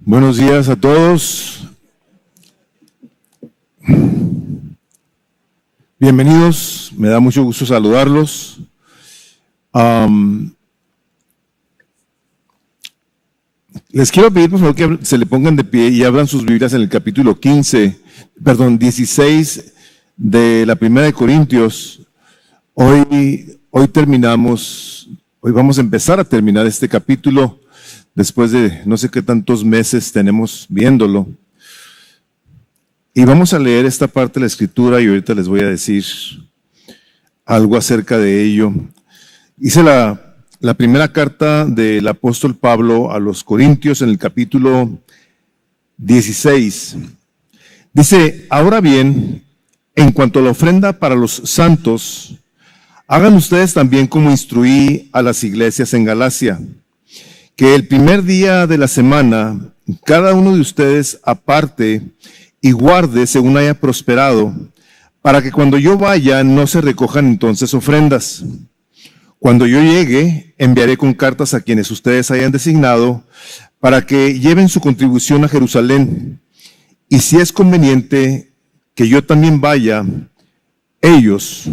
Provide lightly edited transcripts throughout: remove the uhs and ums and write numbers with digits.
Buenos días a todos. Bienvenidos, me da mucho gusto saludarlos. Les quiero pedir por favor que se le pongan de pie y abran sus Biblias en el capítulo 16 de la Primera de Corintios. Hoy vamos a empezar a terminar este capítulo después de no sé qué tantos meses tenemos viéndolo. Y vamos a leer esta parte de la Escritura y ahorita les voy a decir algo acerca de ello. Hice la primera carta del apóstol Pablo a los Corintios en el capítulo 16. Dice: ahora bien, en cuanto a la ofrenda para los santos, hagan ustedes también como instruí a las iglesias en Galacia, que el primer día de la semana cada uno de ustedes aparte y guarde según haya prosperado, para que cuando yo vaya no se recojan entonces ofrendas. Cuando yo llegue, enviaré con cartas a quienes ustedes hayan designado, para que lleven su contribución a Jerusalén. Y si es conveniente que yo también vaya, ellos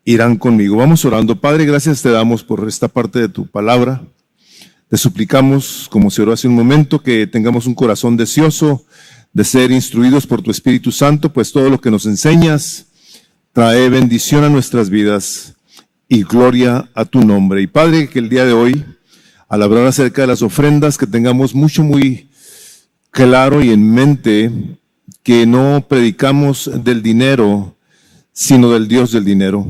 irán conmigo. Vamos orando. Padre, gracias te damos por esta parte de tu palabra. Te suplicamos, como se oró hace un momento, que tengamos un corazón deseoso de ser instruidos por tu Espíritu Santo, pues todo lo que nos enseñas trae bendición a nuestras vidas y gloria a tu nombre. Y Padre, que el día de hoy, al hablar acerca de las ofrendas, que tengamos muy claro y en mente que no predicamos del dinero, sino del Dios del dinero.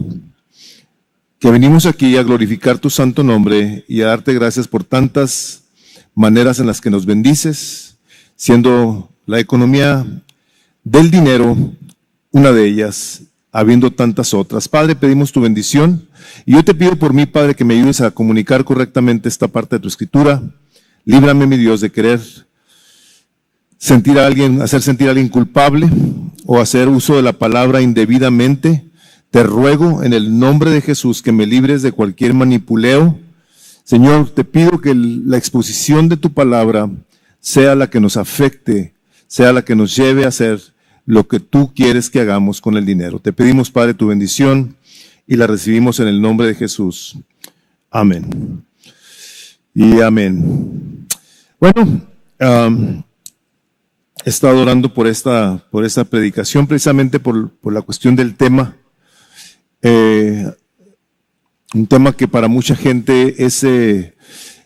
Que venimos aquí a glorificar tu santo nombre y a darte gracias por tantas maneras en las que nos bendices, siendo la economía del dinero una de ellas, habiendo tantas otras. Padre, pedimos tu bendición y yo te pido por mí, Padre, que me ayudes a comunicar correctamente esta parte de tu Escritura. Líbrame, mi Dios, de querer hacer sentir a alguien culpable o hacer uso de la palabra indebidamente. Te ruego en el nombre de Jesús que me libres de cualquier manipuleo. Señor, te pido que la exposición de tu palabra sea la que nos afecte, sea la que nos lleve a hacer lo que tú quieres que hagamos con el dinero. Te pedimos, Padre, tu bendición y la recibimos en el nombre de Jesús. Amén. Y amén. Bueno, he estado orando por esta predicación precisamente por la cuestión del tema. Un tema que para mucha gente es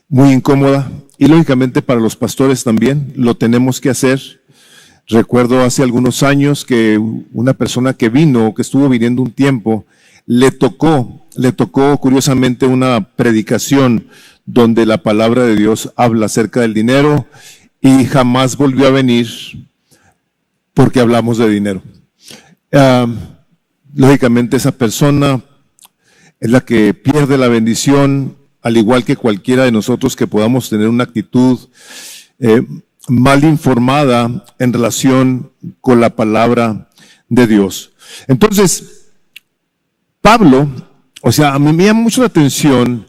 muy incómoda y lógicamente para los pastores también lo tenemos que hacer. Recuerdo hace algunos años que una persona que estuvo viniendo un tiempo, le tocó curiosamente una predicación donde la palabra de Dios habla acerca del dinero y jamás volvió a venir porque hablamos de dinero. Lógicamente esa persona es la que pierde la bendición, al igual que cualquiera de nosotros que podamos tener una actitud mal informada en relación con la palabra de Dios. Entonces, Pablo, a mí me llama mucho la atención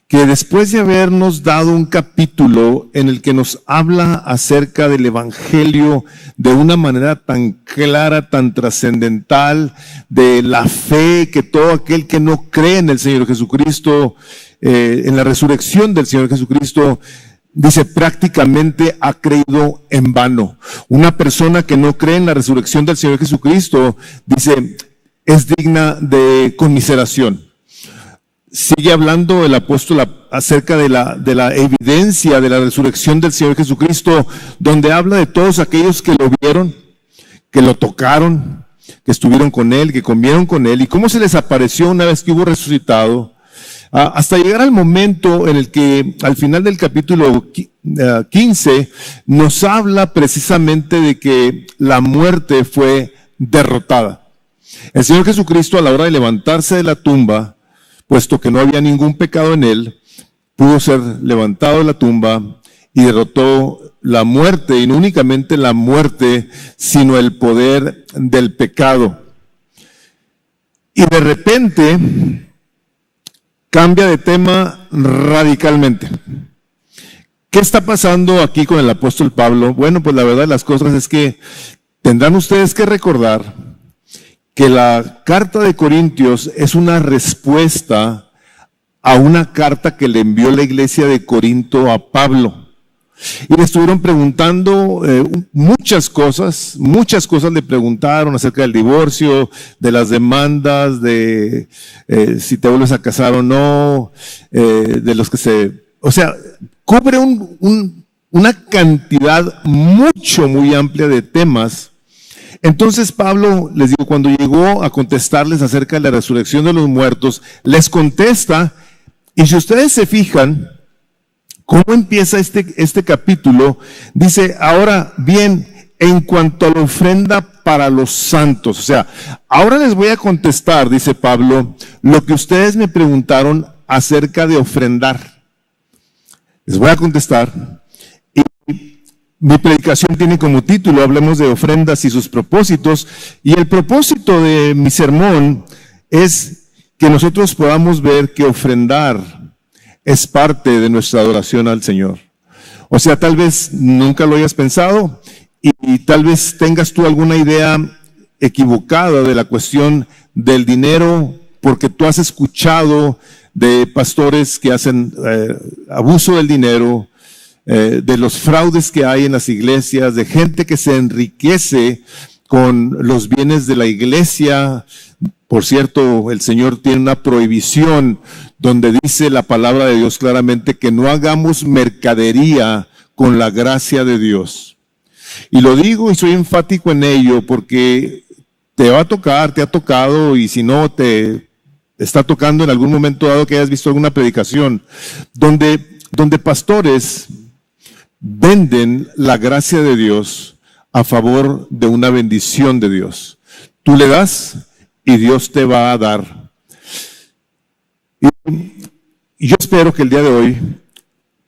que después de habernos dado un capítulo en el que nos habla acerca del Evangelio de una manera tan clara, tan trascendental, de la fe que todo aquel que no cree en el Señor Jesucristo, en la resurrección del Señor Jesucristo, dice prácticamente ha creído en vano. Una persona que no cree en la resurrección del Señor Jesucristo, dice, es digna de conmiseración. Sigue hablando el apóstol acerca de la evidencia de la resurrección del Señor Jesucristo, donde habla de todos aquellos que lo vieron, que lo tocaron, que estuvieron con Él, que comieron con Él, y cómo se les apareció una vez que hubo resucitado, hasta llegar al momento en el que al final del capítulo 15 nos habla precisamente de que la muerte fue derrotada. El Señor Jesucristo, a la hora de levantarse de la tumba, puesto que no había ningún pecado en él, pudo ser levantado de la tumba y derrotó la muerte, y no únicamente la muerte, sino el poder del pecado. Y de repente cambia de tema radicalmente. ¿Qué está pasando aquí con el apóstol Pablo? Bueno, pues la verdad de las cosas es que tendrán ustedes que recordar que la carta de Corintios es una respuesta a una carta que le envió la iglesia de Corinto a Pablo. Y le estuvieron preguntando muchas cosas le preguntaron acerca del divorcio, de las demandas, de si te vuelves a casar o no, de los que cubre una cantidad muy amplia de temas. Entonces Pablo, les digo, cuando llegó a contestarles acerca de la resurrección de los muertos, les contesta, y si ustedes se fijan, ¿cómo empieza este capítulo? Dice, ahora bien, en cuanto a la ofrenda para los santos, o sea, ahora les voy a contestar, dice Pablo, lo que ustedes me preguntaron acerca de ofrendar. Les voy a contestar. Y mi predicación tiene como título, hablemos de ofrendas y sus propósitos. Y el propósito de mi sermón es que nosotros podamos ver que ofrendar es parte de nuestra adoración al Señor. O sea, tal vez nunca lo hayas pensado y tal vez tengas tú alguna idea equivocada de la cuestión del dinero, porque tú has escuchado de pastores que hacen abuso del dinero, de los fraudes que hay en las iglesias, de gente que se enriquece con los bienes de la iglesia. Por cierto, el Señor tiene una prohibición donde dice la palabra de Dios claramente que no hagamos mercadería con la gracia de Dios. Y lo digo y soy enfático en ello porque te va a tocar, te ha tocado, y si no te está tocando en algún momento dado que hayas visto alguna predicación, donde pastores venden la gracia de Dios a favor de una bendición de Dios. Tú le das y Dios te va a dar. Y yo espero que el día de hoy,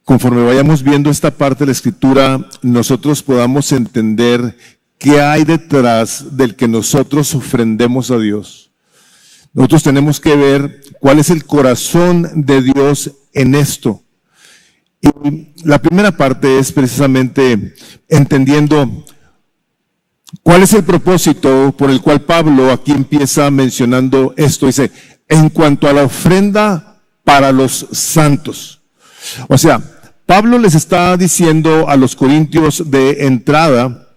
conforme vayamos viendo esta parte de la Escritura, nosotros podamos entender qué hay detrás del que nosotros ofrendemos a Dios. Nosotros tenemos que ver cuál es el corazón de Dios en esto. Y la primera parte es precisamente entendiendo cuál es el propósito por el cual Pablo aquí empieza mencionando esto. Dice, en cuanto a la ofrenda para los santos. O sea, Pablo les está diciendo a los corintios de entrada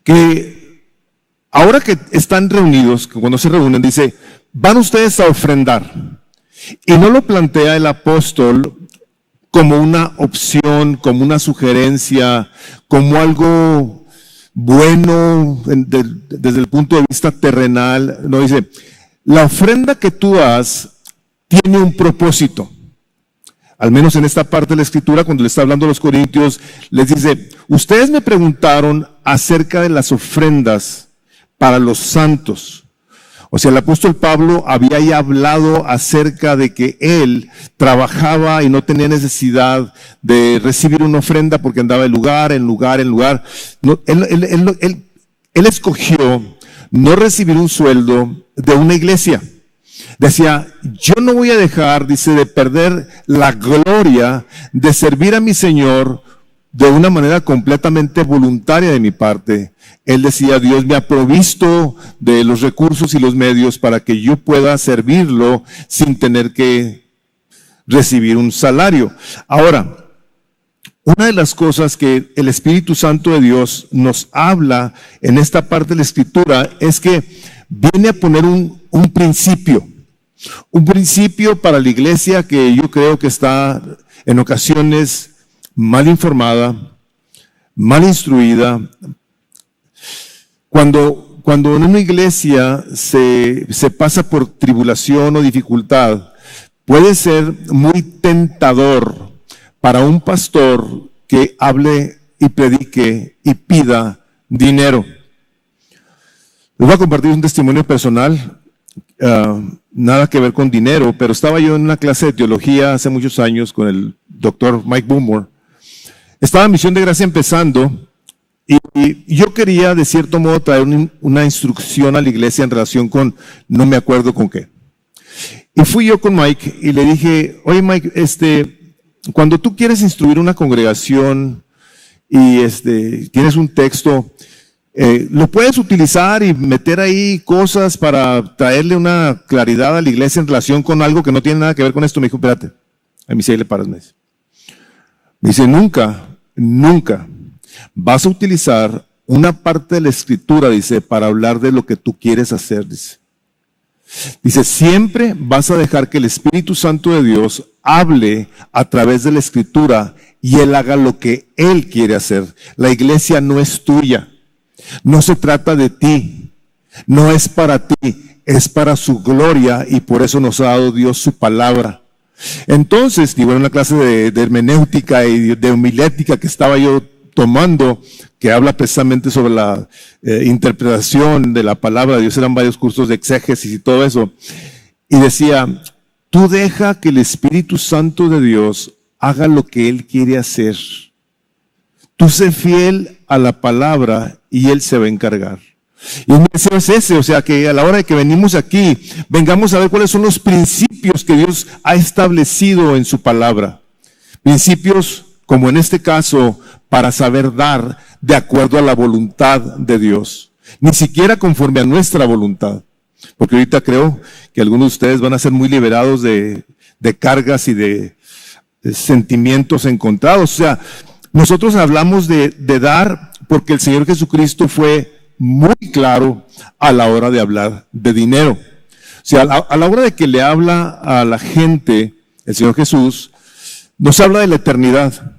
que ahora que están reunidos, que cuando se reúnen, dice, van ustedes a ofrendar. Y no lo plantea el apóstol como una opción, como una sugerencia, como algo bueno desde el punto de vista terrenal. No, dice, la ofrenda que tú das tiene un propósito. Al menos en esta parte de la Escritura, cuando le está hablando a los corintios, les dice, ustedes me preguntaron acerca de las ofrendas para los santos. O sea, el apóstol Pablo había ya hablado acerca de que él trabajaba y no tenía necesidad de recibir una ofrenda porque andaba de lugar en lugar en lugar. No, él escogió no recibir un sueldo de una iglesia. Decía, yo no voy a dejar, dice, de perder la gloria de servir a mi Señor de una manera completamente voluntaria de mi parte. Él decía, Dios me ha provisto de los recursos y los medios para que yo pueda servirlo sin tener que recibir un salario. Ahora, una de las cosas que el Espíritu Santo de Dios nos habla en esta parte de la Escritura es que viene a poner un principio. Un principio para la iglesia que yo creo que está en ocasiones mal informada, mal instruida. Cuando en una iglesia se pasa por tribulación o dificultad, puede ser muy tentador para un pastor que hable y predique y pida dinero. Les voy a compartir un testimonio personal. Nada que ver con dinero, pero estaba yo en una clase de teología hace muchos años con el doctor Mike Boomore. Estaba en Misión de Gracia empezando y yo quería de cierto modo traer una instrucción a la iglesia en relación con no me acuerdo con qué. Y fui yo con Mike y le dije, oye Mike, cuando tú quieres instruir una congregación y tienes un texto, lo puedes utilizar y meter ahí cosas para traerle una claridad a la iglesia en relación con algo que no tiene nada que ver con esto. Me dijo, espérate, a mí sí le paras, me dice. Me dice, nunca vas a utilizar una parte de la escritura, dice, para hablar de lo que tú quieres hacer, dice. Dice, siempre vas a dejar que el Espíritu Santo de Dios hable a través de la escritura y Él haga lo que Él quiere hacer. La iglesia no es tuya, no se trata de ti, no es para ti, es para su gloria y por eso nos ha dado Dios su palabra. Entonces, digo, en una clase de hermenéutica y de homilética que estaba yo tomando, que habla precisamente sobre la interpretación de la palabra de Dios, eran varios cursos de exégesis y todo eso, y decía, tú deja que el Espíritu Santo de Dios haga lo que Él quiere hacer. Tú sé fiel a la palabra y Él se va a encargar. Y un deseo es ese, o sea que a la hora de que venimos aquí, vengamos a ver cuáles son los principios que Dios ha establecido en su palabra. Principios, como en este caso, para saber dar de acuerdo a la voluntad de Dios. Ni siquiera conforme a nuestra voluntad. Porque ahorita creo que algunos de ustedes van a ser muy liberados de cargas y de sentimientos encontrados. O sea, nosotros hablamos de dar porque el Señor Jesucristo fue muy claro a la hora de hablar de dinero. O sea, a la hora de que le habla a la gente, el Señor Jesús nos habla de la eternidad.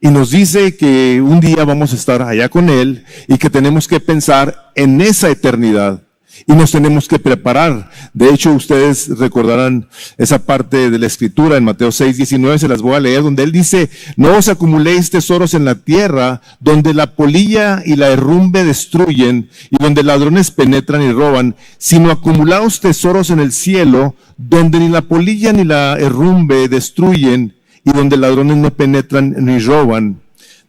Y nos dice que un día vamos a estar allá con Él y que tenemos que pensar en esa eternidad y nos tenemos que preparar. De hecho, ustedes recordarán esa parte de la Escritura en Mateo 6:19, se las voy a leer, donde Él dice, no os acumuléis tesoros en la tierra, donde la polilla y la herrumbe destruyen y donde ladrones penetran y roban, sino acumulaos tesoros en el cielo, donde ni la polilla ni la herrumbe destruyen y donde ladrones no penetran ni roban.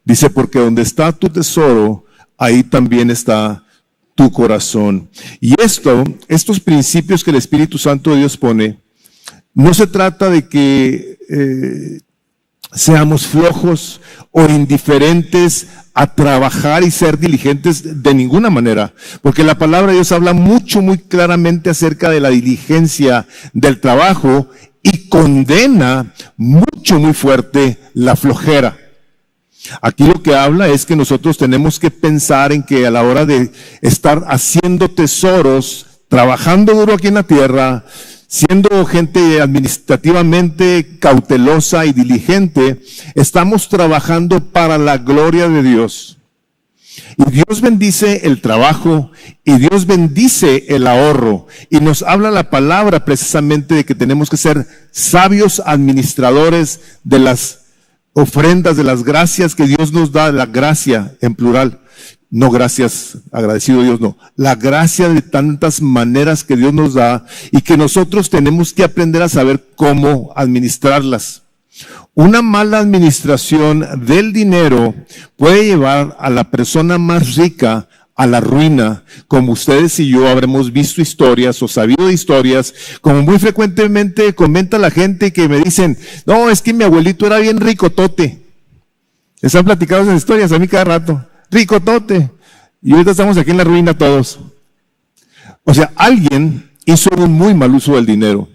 Dice, porque donde está tu tesoro, ahí también está tu corazón. Y estos principios que el Espíritu Santo de Dios pone, no se trata de que seamos flojos o indiferentes a trabajar y ser diligentes de ninguna manera, porque la palabra de Dios habla muy claramente acerca de la diligencia del trabajo y condena muy fuerte la flojera. Aquí lo que habla es que nosotros tenemos que pensar en que a la hora de estar haciendo tesoros, trabajando duro aquí en la tierra, siendo gente administrativamente cautelosa y diligente, estamos trabajando para la gloria de Dios. Y Dios bendice el trabajo y Dios bendice el ahorro. Y nos habla la palabra precisamente de que tenemos que ser sabios administradores de las ofrendas, de las gracias que Dios nos da, la gracia en plural. No gracias, agradecido Dios, no. La gracia de tantas maneras que Dios nos da y que nosotros tenemos que aprender a saber cómo administrarlas. Una mala administración del dinero puede llevar a la persona más rica a la ruina, como ustedes y yo habremos visto historias o sabido de historias, como muy frecuentemente comenta la gente que me dicen, no, es que mi abuelito era bien ricotote. Les han platicado esas historias a mí cada rato, ricotote. Y ahorita estamos aquí en la ruina todos. O sea, alguien hizo un muy mal uso del dinero.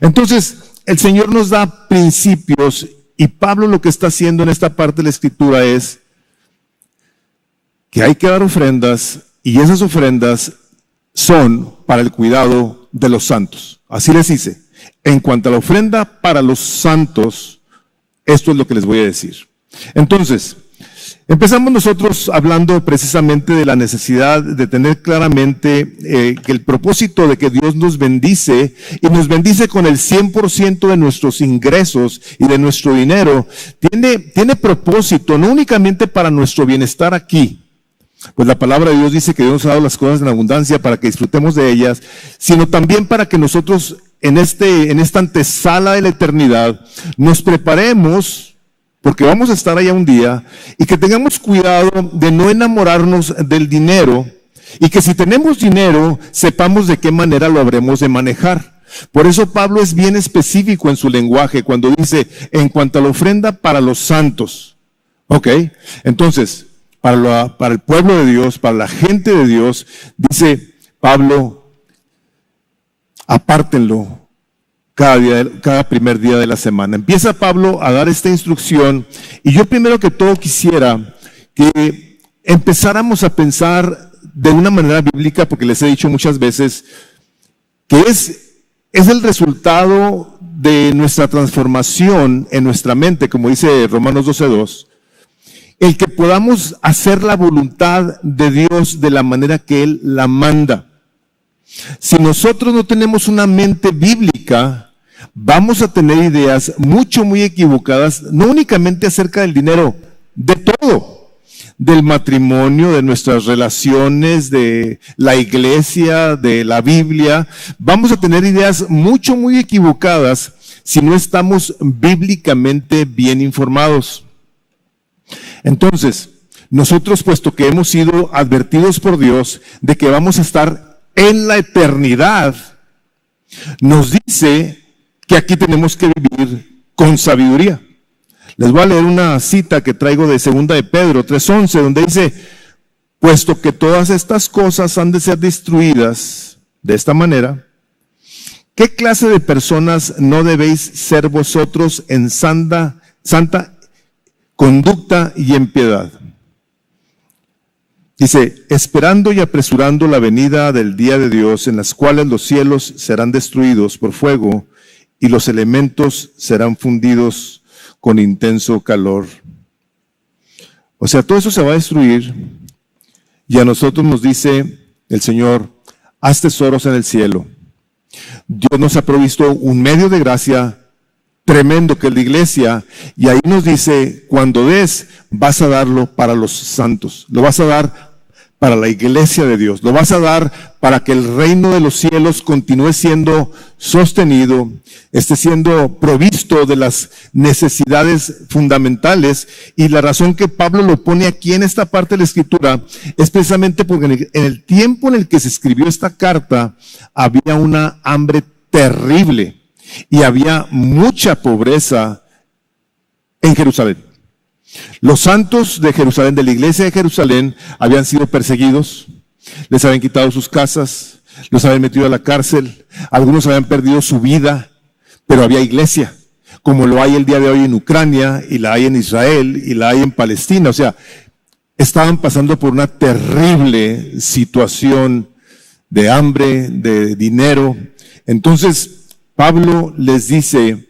Entonces, el Señor nos da principios y Pablo lo que está haciendo en esta parte de la Escritura es que hay que dar ofrendas y esas ofrendas son para el cuidado de los santos. Así les dice. En cuanto a la ofrenda para los santos, esto es lo que les voy a decir. Entonces, empezamos nosotros hablando precisamente de la necesidad de tener claramente que el propósito de que Dios nos bendice y nos bendice con el 100% de nuestros ingresos y de nuestro dinero, tiene propósito no únicamente para nuestro bienestar aquí, pues la palabra de Dios dice que Dios nos ha dado las cosas en abundancia para que disfrutemos de ellas, sino también para que nosotros en esta antesala de la eternidad nos preparemos, porque vamos a estar allá un día, y que tengamos cuidado de no enamorarnos del dinero, y que si tenemos dinero, sepamos de qué manera lo habremos de manejar. Por eso Pablo es bien específico en su lenguaje cuando dice, en cuanto a la ofrenda para los santos. Ok, entonces, para el pueblo de Dios, para la gente de Dios, dice Pablo, apártenlo cada primer día de la semana. Empieza Pablo a dar esta instrucción y yo primero que todo quisiera que empezáramos a pensar de una manera bíblica, porque les he dicho muchas veces que es el resultado de nuestra transformación en nuestra mente, como dice Romanos 12:2, el que podamos hacer la voluntad de Dios de la manera que Él la manda. Si nosotros no tenemos una mente bíblica, vamos a tener ideas muy equivocadas, no únicamente acerca del dinero, de todo, del matrimonio, de nuestras relaciones, de la iglesia, de la Biblia. Vamos a tener ideas muy equivocadas si no estamos bíblicamente bien informados. Entonces, nosotros, puesto que hemos sido advertidos por Dios de que vamos a estar en la eternidad, nos dice que aquí tenemos que vivir con sabiduría. Les voy a leer una cita que traigo de 2 de Pedro 3:11, donde dice, puesto que todas estas cosas han de ser destruidas de esta manera, ¿qué clase de personas no debéis ser vosotros en santa conducta y en piedad? Dice, esperando y apresurando la venida del día de Dios, en las cuales los cielos serán destruidos por fuego y los elementos serán fundidos con intenso calor. O sea, todo eso se va a destruir y a nosotros nos dice el Señor, haz tesoros en el cielo. Dios nos ha provisto un medio de gracia tremendo que es la iglesia, y ahí nos dice, cuando des, vas a darlo para los santos, lo vas a dar para la iglesia de Dios, lo vas a dar para que el reino de los cielos continúe siendo sostenido, esté siendo provisto de las necesidades fundamentales. Y la razón que Pablo lo pone aquí en esta parte de la Escritura es precisamente porque en el tiempo en el que se escribió esta carta había una hambre terrible y había mucha pobreza en Jerusalén. Los santos de Jerusalén, de la iglesia de Jerusalén, habían sido perseguidos, les habían quitado sus casas, los habían metido a la cárcel, algunos habían perdido su vida, pero había iglesia, como lo hay el día de hoy en Ucrania, y la hay en Israel, y la hay en Palestina. O sea, estaban pasando por una terrible situación de hambre, de dinero. Entonces, Pablo les dice,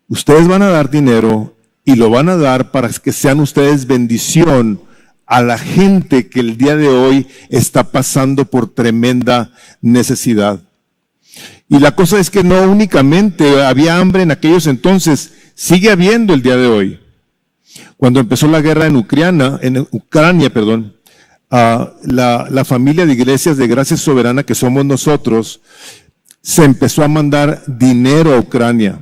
ustedes van a dar dinero y lo van a dar para que sean ustedes bendición a la gente que el día de hoy está pasando por tremenda necesidad. Y la cosa es que no únicamente había hambre en aquellos entonces, sigue habiendo el día de hoy. Cuando empezó la guerra en Ucrania, la familia de iglesias de Gracia Soberana que somos nosotros, se empezó a mandar dinero a Ucrania,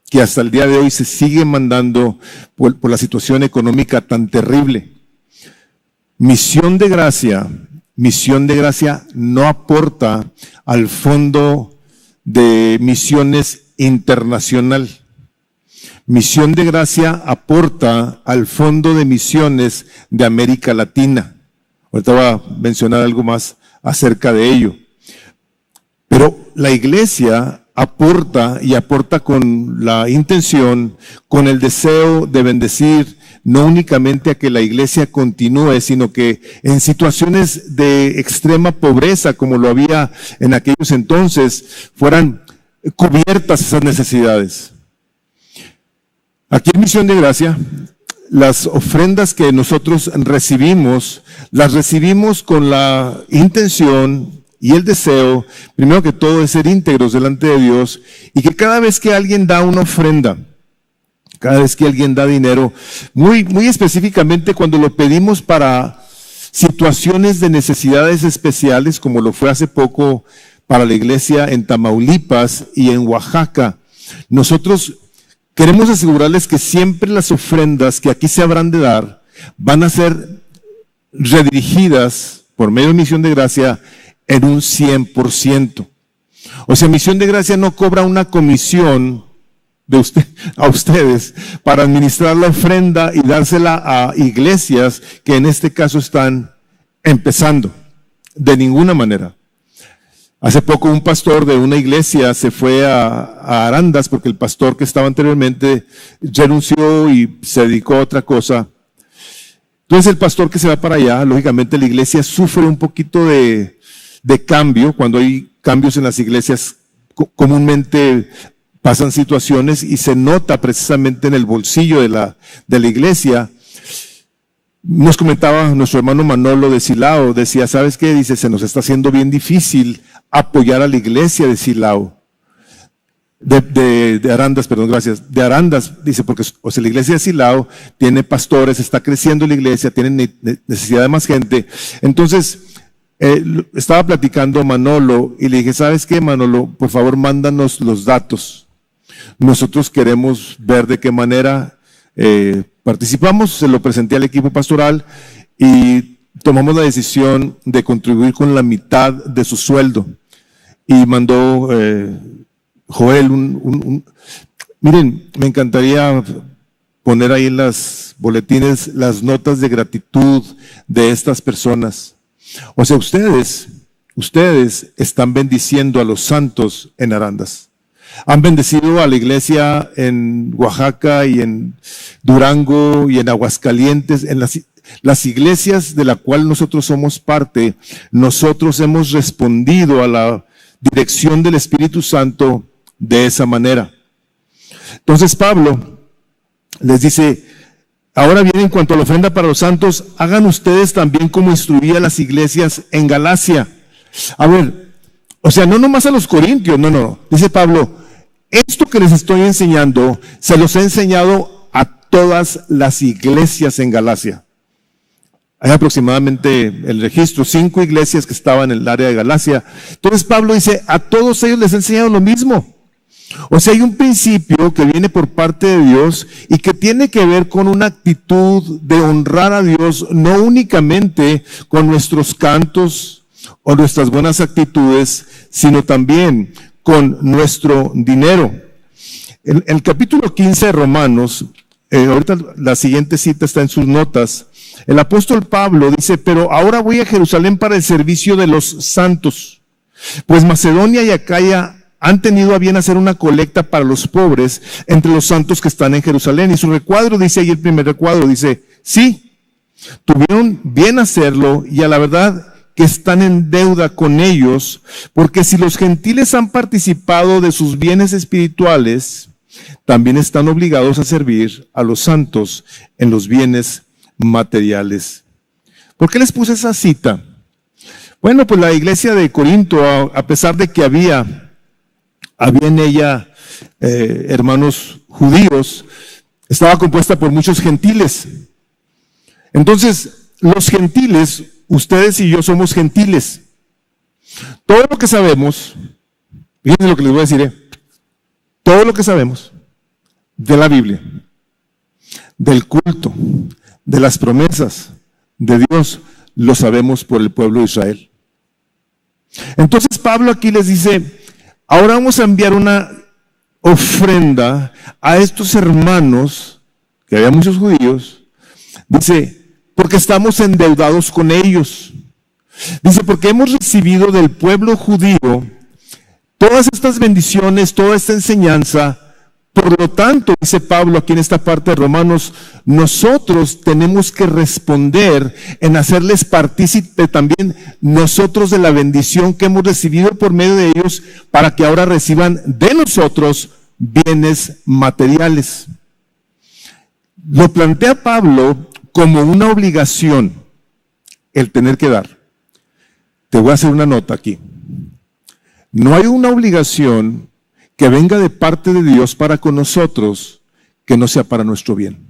que hasta el día de hoy se sigue mandando por la situación económica tan terrible. Misión de Gracia no aporta al Fondo de Misiones Internacional. Misión de Gracia aporta al Fondo de Misiones de América Latina. Ahorita voy a mencionar algo más acerca de ello. Pero la iglesia aporta y aporta con la intención, con el deseo de bendecir no únicamente a que la iglesia continúe, sino que en situaciones de extrema pobreza, como lo había en aquellos entonces, fueran cubiertas esas necesidades. Aquí en Misión de Gracia, las ofrendas que nosotros recibimos, las recibimos con la intención y el deseo, primero que todo, es ser íntegros delante de Dios, y que cada vez que alguien da una ofrenda, cada vez que alguien da dinero, muy específicamente cuando lo pedimos para situaciones de necesidades especiales, como lo fue hace poco para la iglesia en Tamaulipas y en Oaxaca, nosotros queremos asegurarles que siempre las ofrendas que aquí se habrán de dar van a ser redirigidas por medio de Misión de Gracia en un 100%. O sea, Misión de Gracia no cobra una comisión a ustedes para administrar la ofrenda y dársela a iglesias que en este caso están empezando. De ninguna manera. Hace poco un pastor de una iglesia se fue a Arandas porque el pastor que estaba anteriormente renunció y se dedicó a otra cosa. Entonces el pastor que se va para allá, lógicamente la iglesia sufre un poquito de cambio. Cuando hay cambios en las iglesias, comúnmente pasan situaciones y se nota precisamente en el bolsillo de la iglesia. Nos comentaba nuestro hermano Manolo de Silao, decía, ¿sabes qué? Dice, se nos está haciendo bien difícil apoyar a la iglesia de Silao. De Arandas, perdón, gracias. De Arandas, dice, porque o sea, la iglesia de Silao tiene pastores, está creciendo la iglesia, tiene necesidad de más gente. Entonces, estaba platicando Manolo y le dije, ¿sabes qué, Manolo? Por favor, mándanos los datos. Nosotros queremos ver de qué manera participamos. Se lo presenté al equipo pastoral y tomamos la decisión de contribuir con la mitad de su sueldo. Y mandó Joel miren, me encantaría poner ahí en las boletines las notas de gratitud de estas personas. O sea, ustedes están bendiciendo a los santos en Arandas. Han bendecido a la iglesia en Oaxaca y en Durango y en Aguascalientes, en las iglesias de la cual nosotros somos parte. Nosotros hemos respondido a la dirección del Espíritu Santo de esa manera. Entonces Pablo les dice, ahora bien, en cuanto a la ofrenda para los santos, hagan ustedes también como instruía a las iglesias en Galacia. A ver, o sea, no nomás a los corintios, no. Dice Pablo, esto que les estoy enseñando, se los he enseñado a todas las iglesias en Galacia. Hay aproximadamente el registro, 5 iglesias que estaban en el área de Galacia. Entonces Pablo dice, a todos ellos les he enseñado lo mismo. O sea, hay un principio que viene por parte de Dios y que tiene que ver con una actitud de honrar a Dios, no únicamente con nuestros cantos o nuestras buenas actitudes, sino también con nuestro dinero. En el capítulo 15 de Romanos, ahorita la siguiente cita está en sus notas, el apóstol Pablo dice, pero ahora voy a Jerusalén para el servicio de los santos, pues Macedonia y Acaya han tenido a bien hacer una colecta para los pobres entre los santos que están en Jerusalén. Y su recuadro dice ahí, el primer recuadro dice, sí, tuvieron bien hacerlo y a la verdad que están en deuda con ellos, porque si los gentiles han participado de sus bienes espirituales, también están obligados a servir a los santos en los bienes materiales. ¿Por qué les puse esa cita? Bueno, pues la iglesia de Corinto, a pesar de que había en ella hermanos judíos, estaba compuesta por muchos gentiles. Entonces, los gentiles, ustedes y yo somos gentiles. Todo lo que sabemos, fíjense lo que les voy a decir, todo lo que sabemos de la Biblia, del culto, de las promesas de Dios, lo sabemos por el pueblo de Israel. Entonces Pablo aquí les dice, ahora vamos a enviar una ofrenda a estos hermanos, que había muchos judíos, dice, porque estamos endeudados con ellos. Dice, porque hemos recibido del pueblo judío todas estas bendiciones, toda esta enseñanza. Por lo tanto, dice Pablo aquí en esta parte de Romanos, nosotros tenemos que responder en hacerles partícipe también nosotros de la bendición que hemos recibido por medio de ellos, para que ahora reciban de nosotros bienes materiales. Lo plantea Pablo como una obligación el tener que dar. Te voy a hacer una nota aquí. No hay una obligación que venga de parte de Dios para con nosotros que no sea para nuestro bien.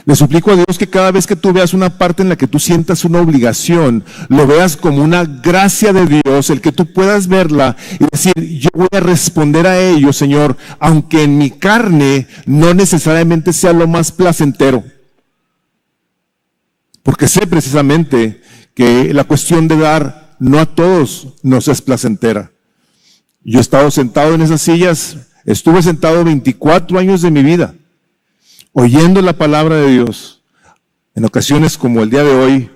Le suplico a Dios que cada vez que tú veas una parte en la que tú sientas una obligación, lo veas como una gracia de Dios, el que tú puedas verla y decir, yo voy a responder a ello, Señor, aunque en mi carne no necesariamente sea lo más placentero. Porque sé precisamente que la cuestión de dar no a todos nos es placentera. Yo he estado sentado en esas sillas, estuve sentado 24 años de mi vida, oyendo la palabra de Dios, en ocasiones como el día de hoy,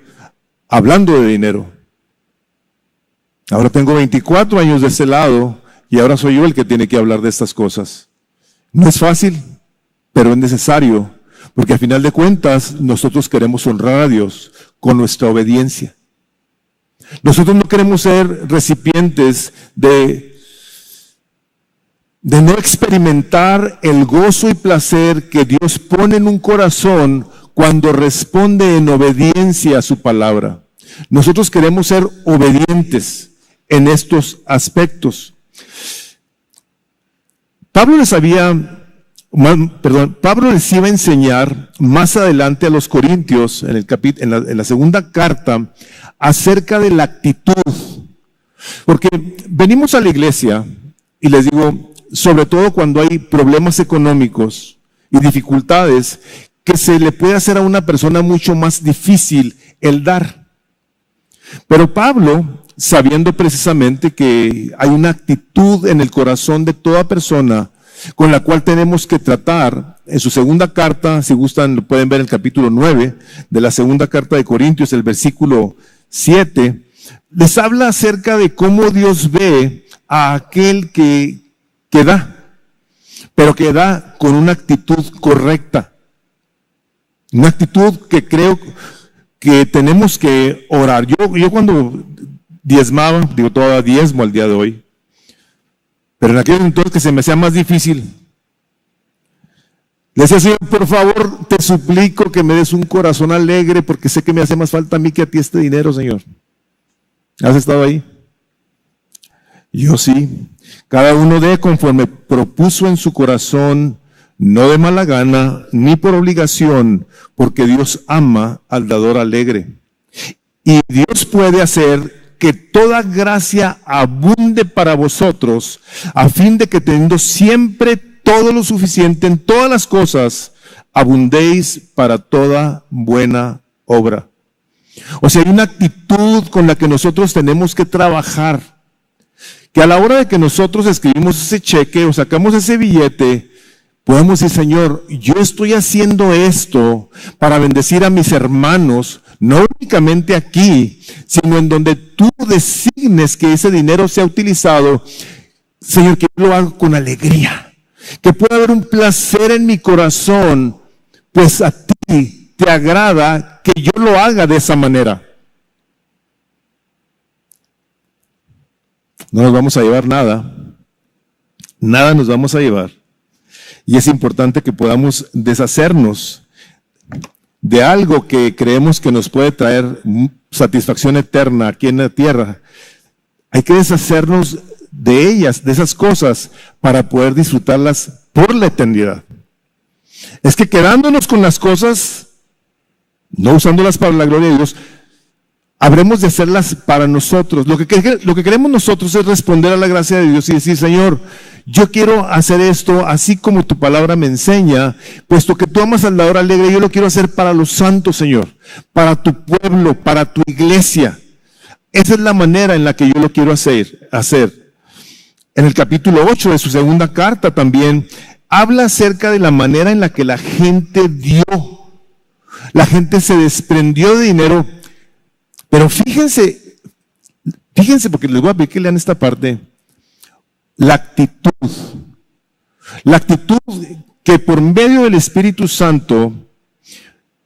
hablando de dinero. Ahora tengo 24 años de ese lado y ahora soy yo el que tiene que hablar de estas cosas. No es fácil, pero es necesario, porque al final de cuentas nosotros queremos honrar a Dios con nuestra obediencia. Nosotros no queremos ser recipientes de no experimentar el gozo y placer que Dios pone en un corazón cuando responde en obediencia a su palabra. Nosotros queremos ser obedientes en estos aspectos. Pablo les iba a enseñar más adelante a los Corintios, en la segunda carta, acerca de la actitud. Porque venimos a la iglesia, y les digo, sobre todo cuando hay problemas económicos y dificultades, que se le puede hacer a una persona mucho más difícil el dar. Pero Pablo, sabiendo precisamente que hay una actitud en el corazón de toda persona con la cual tenemos que tratar, en su segunda carta, si gustan, lo pueden ver en el capítulo 9 de la segunda carta de Corintios, el versículo 7, les habla acerca de cómo Dios ve a aquel que da, pero que da con una actitud correcta. Una actitud que creo que tenemos que orar. Yo cuando diezmaba, digo, todavía diezmo al día de hoy, pero en aquel entonces que se me hacía más difícil, le decía, Señor, por favor, te suplico que me des un corazón alegre, porque sé que me hace más falta a mí que a ti este dinero, Señor. ¿Has estado ahí? Yo sí. Cada uno dé conforme propuso en su corazón, no de mala gana, ni por obligación, porque Dios ama al dador alegre. Y Dios puede hacer que toda gracia abunde para vosotros, a fin de que teniendo siempre todo lo suficiente en todas las cosas, abundéis para toda buena obra. O sea, hay una actitud con la que nosotros tenemos que trabajar, que a la hora de que nosotros escribimos ese cheque o sacamos ese billete, podemos decir, Señor, yo estoy haciendo esto para bendecir a mis hermanos, no únicamente aquí, sino en donde tú designes que ese dinero sea utilizado. Señor, que yo lo haga con alegría, que pueda haber un placer en mi corazón, pues a ti te agrada que yo lo haga de esa manera. No nos vamos a llevar nada nos vamos a llevar. Y es importante que podamos deshacernos de algo que creemos que nos puede traer satisfacción eterna aquí en la tierra. Hay que deshacernos de ellas, de esas cosas, para poder disfrutarlas por la eternidad. Es que quedándonos con las cosas, no usándolas para la gloria de Dios, habremos de hacerlas para nosotros. Lo que queremos nosotros es responder a la gracia de Dios y decir, Señor, yo quiero hacer esto así como tu palabra me enseña, puesto que tú amas al dador alegre, yo lo quiero hacer para los santos, Señor, para tu pueblo, para tu iglesia. Esa es la manera en la que yo lo quiero hacer. En el capítulo 8 de su segunda carta también habla acerca de la manera en la que la gente dio. La gente se desprendió de dinero. Pero fíjense, porque les voy a pedir que lean esta parte, la actitud que por medio del Espíritu Santo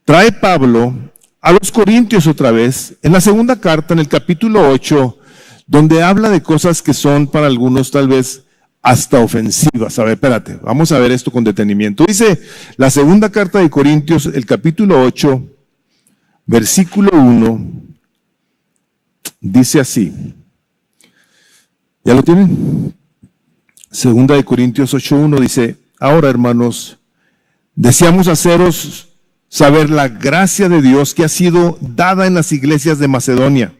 trae Pablo a los Corintios otra vez, en la segunda carta, en el capítulo 8, donde habla de cosas que son para algunos tal vez hasta ofensivas. A ver, espérate, vamos a ver esto con detenimiento. Dice la segunda carta de Corintios, el capítulo 8, versículo 1, dice así. ¿Ya lo tienen? Segunda de Corintios 8:1 dice, ahora hermanos, deseamos haceros saber la gracia de Dios que ha sido dada en las iglesias de Macedonia.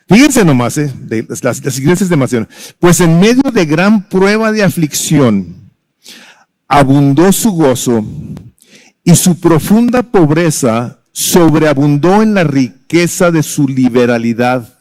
Fíjense nomás, de las iglesias de Macedonia. Pues en medio de gran prueba de aflicción, abundó su gozo y su profunda pobreza sobreabundó en la riqueza de su liberalidad.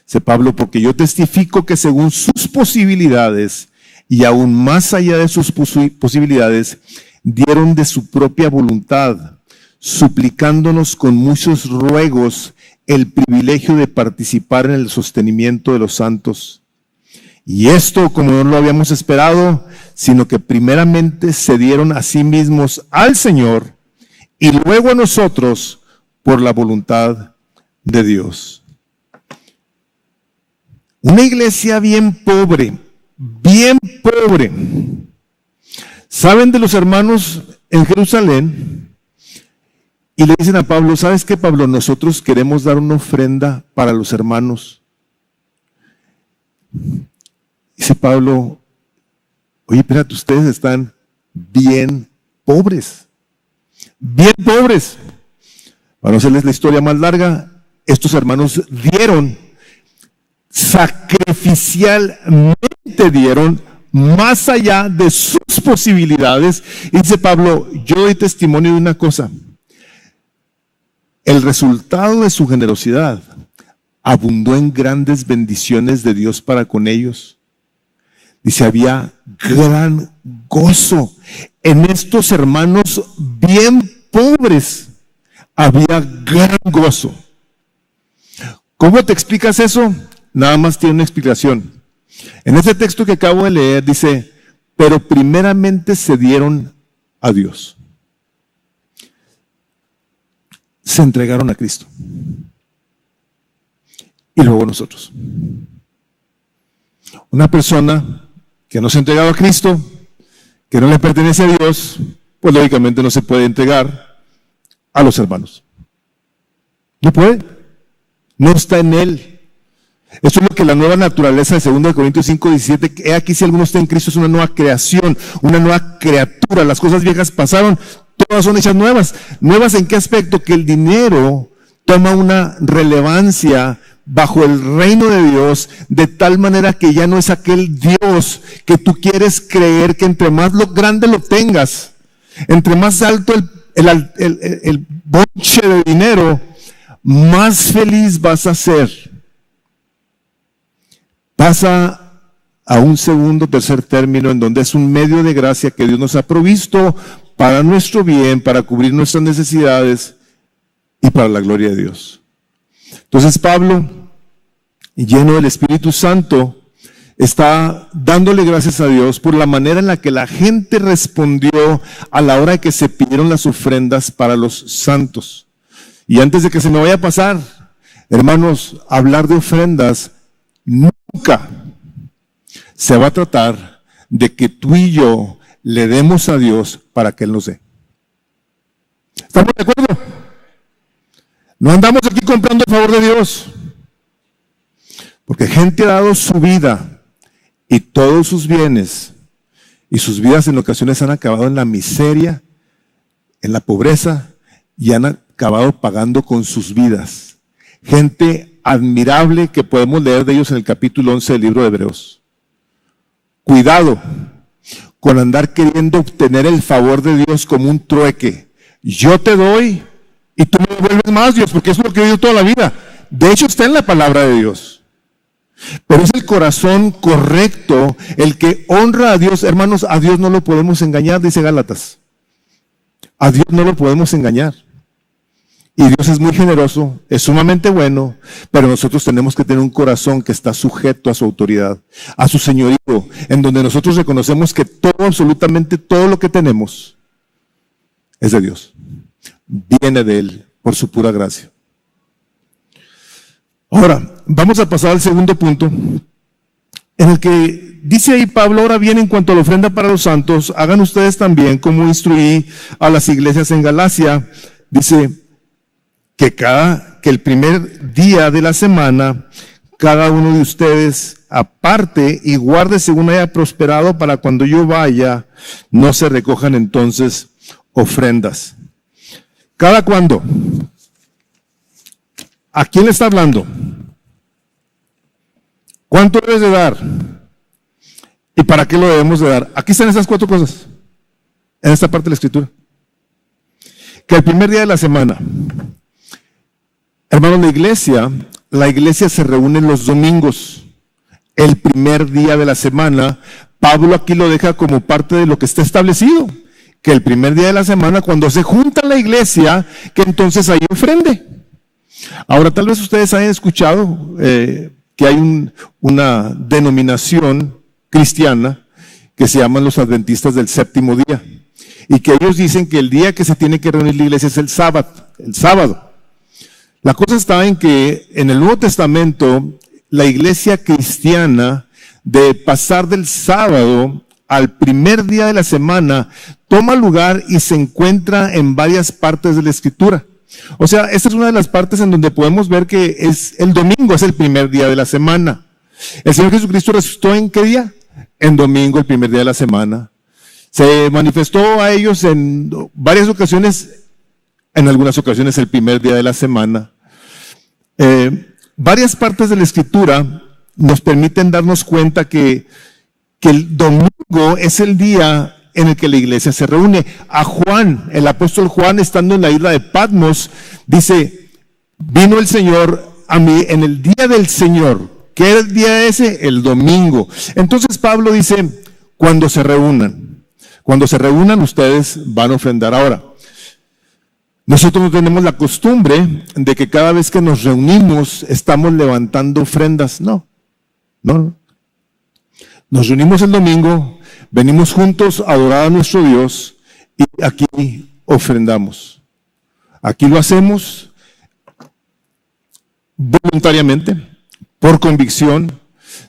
Dice Pablo, porque yo testifico que según sus posibilidades y aún más allá de sus posibilidades, dieron de su propia voluntad, suplicándonos con muchos ruegos el privilegio de participar en el sostenimiento de los santos. Y esto, como no lo habíamos esperado, sino que primeramente se dieron a sí mismos al Señor y luego a nosotros por la voluntad de Dios. Una iglesia bien pobre. ¿Saben de los hermanos en Jerusalén? Y le dicen a Pablo, ¿sabes qué, Pablo? Nosotros queremos dar una ofrenda para los hermanos. Dice Pablo, oye, espérate, ustedes están bien pobres. Para no hacerles la historia más larga, estos hermanos sacrificialmente dieron más allá de sus posibilidades. Y dice Pablo, yo doy testimonio de una cosa. El resultado de su generosidad abundó en grandes bendiciones de Dios para con ellos. Dice, había gran gozo en estos hermanos bien pobres. Había gran gozo. ¿Cómo te explicas eso? Nada más tiene una explicación. En ese texto que acabo de leer dice, pero primeramente se dieron a Dios. Se entregaron a Cristo. Y luego nosotros. Una persona que no se ha entregado a Cristo, que no le pertenece a Dios, pues lógicamente no se puede entregar a los hermanos. No puede. No está en él. Esto es lo que la nueva naturaleza de 2 Corintios 5:17, he aquí si alguno está en Cristo es una nueva creación, una nueva criatura. Las cosas viejas pasaron, todas son hechas nuevas. ¿Nuevas en qué aspecto? Que el dinero toma una relevancia bajo el reino de Dios, de tal manera que ya no es aquel Dios que tú quieres creer que entre más lo grande lo tengas, entre más alto el bonche de dinero, más feliz vas a ser. Pasa a un segundo, tercer término, en donde es un medio de gracia que Dios nos ha provisto para nuestro bien, para cubrir nuestras necesidades y para la gloria de Dios. Entonces Pablo, lleno del Espíritu Santo, está dándole gracias a Dios por la manera en la que la gente respondió a la hora de que se pidieron las ofrendas para los santos. Y antes de que se me vaya a pasar, hermanos, hablar de ofrendas nunca se va a tratar de que tú y yo le demos a Dios para que Él nos dé. ¿Estamos de acuerdo? No andamos aquí comprando el favor de Dios. Porque gente ha dado su vida y todos sus bienes, y sus vidas en ocasiones han acabado en la miseria, en la pobreza, y han acabado pagando con sus vidas. Gente admirable que podemos leer de ellos en el capítulo 11 del libro de Hebreos. Cuidado con andar queriendo obtener el favor de Dios como un trueque. Yo te doy y tú me devuelves más, Dios, porque eso es lo que he oído toda la vida. De hecho, está en la palabra de Dios. Pero es el corazón correcto el que honra a Dios. Hermanos, a Dios no lo podemos engañar, dice Gálatas. A Dios no lo podemos engañar. Y Dios es muy generoso, es sumamente bueno, pero nosotros tenemos que tener un corazón que está sujeto a su autoridad, a su señorío, en donde nosotros reconocemos que todo, absolutamente todo lo que tenemos es de Dios. Viene de Él por su pura gracia. Ahora, vamos a pasar al segundo punto, en el que dice ahí Pablo, ahora bien, en cuanto a la ofrenda para los santos, hagan ustedes también como instruí a las iglesias en Galacia. Dice que el primer día de la semana, cada uno de ustedes aparte y guarde según haya prosperado, para cuando yo vaya, no se recojan entonces ofrendas. ¿Cada cuándo? ¿A quién le está hablando? ¿Cuánto debes de dar? ¿Y para qué lo debemos de dar? Aquí están esas 4 cosas, en esta parte de la Escritura. Que el primer día de la semana, hermanos, la iglesia la iglesia se reúne los domingos, el primer día de la semana. Pablo aquí lo deja como parte de lo que está establecido, que el primer día de la semana, cuando se junta la iglesia, que entonces hay ofrende. Ahora, tal vez ustedes hayan escuchado que hay una denominación cristiana que se llaman los adventistas del séptimo día, y que ellos dicen que el día que se tiene que reunir la iglesia es el sábado. La cosa está en que en el Nuevo Testamento, la iglesia cristiana, de pasar del sábado al primer día de la semana, toma lugar y se encuentra en varias partes de la Escritura. O sea, esta es una de las partes en donde podemos ver que es el domingo, es el primer día de la semana. El Señor Jesucristo resucitó ¿en qué día? En domingo, el primer día de la semana. Se manifestó a ellos en varias ocasiones, en algunas ocasiones el primer día de la semana. Varias partes de la Escritura nos permiten darnos cuenta que el domingo es el día en el que la iglesia se reúne. A Juan, el apóstol Juan, estando en la isla de Patmos, dice, vino el Señor a mí en el día del Señor. ¿Qué era el día ese? El domingo. Entonces Pablo dice, cuando se reúnan ustedes van a ofrendar. Ahora, nosotros no tenemos la costumbre de que cada vez que nos reunimos estamos levantando ofrendas. No. Nos reunimos el domingo, venimos juntos a adorar a nuestro Dios y aquí ofrendamos. Aquí lo hacemos voluntariamente, por convicción,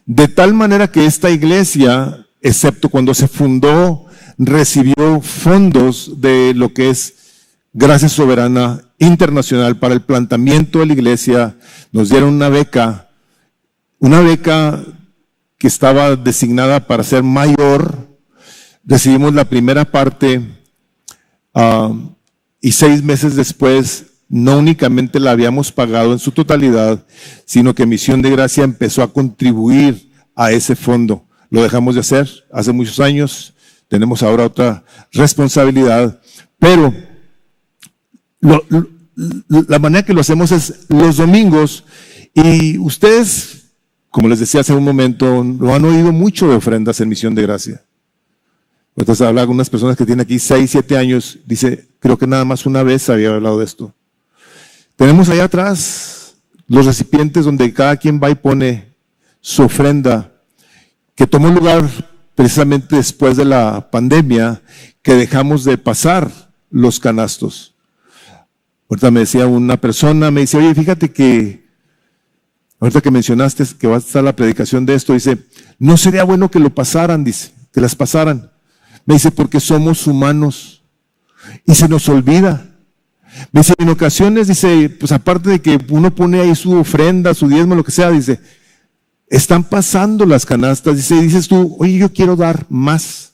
de tal manera que esta iglesia, excepto cuando se fundó, recibió fondos de lo que es Gracia Soberana Internacional para el planteamiento de la iglesia. Nos dieron una beca que estaba designada para ser mayor. Recibimos la primera parte y 6 meses después no únicamente la habíamos pagado en su totalidad, sino que Misión de Gracia empezó a contribuir a ese fondo. Lo dejamos de hacer hace muchos años, tenemos ahora otra responsabilidad, pero la manera que lo hacemos es los domingos, y ustedes, como les decía hace un momento, lo han oído mucho de ofrendas en Misión de Gracia. Entonces habla con unas personas que tienen aquí 6, 7 años, dice, creo que nada más una vez había hablado de esto. Tenemos allá atrás los recipientes donde cada quien va y pone su ofrenda, que tomó lugar precisamente después de la pandemia, que dejamos de pasar los canastos. Ahorita me decía una persona, me dice, oye, fíjate que, ahorita que mencionaste que va a estar la predicación de esto, dice, no sería bueno que lo pasaran, dice, que las pasaran. Me dice, porque somos humanos y se nos olvida. Me dice, en ocasiones, dice, pues aparte de que uno pone ahí su ofrenda, su diezmo, lo que sea, dice, están pasando las canastas, dices tú, oye, yo quiero dar más.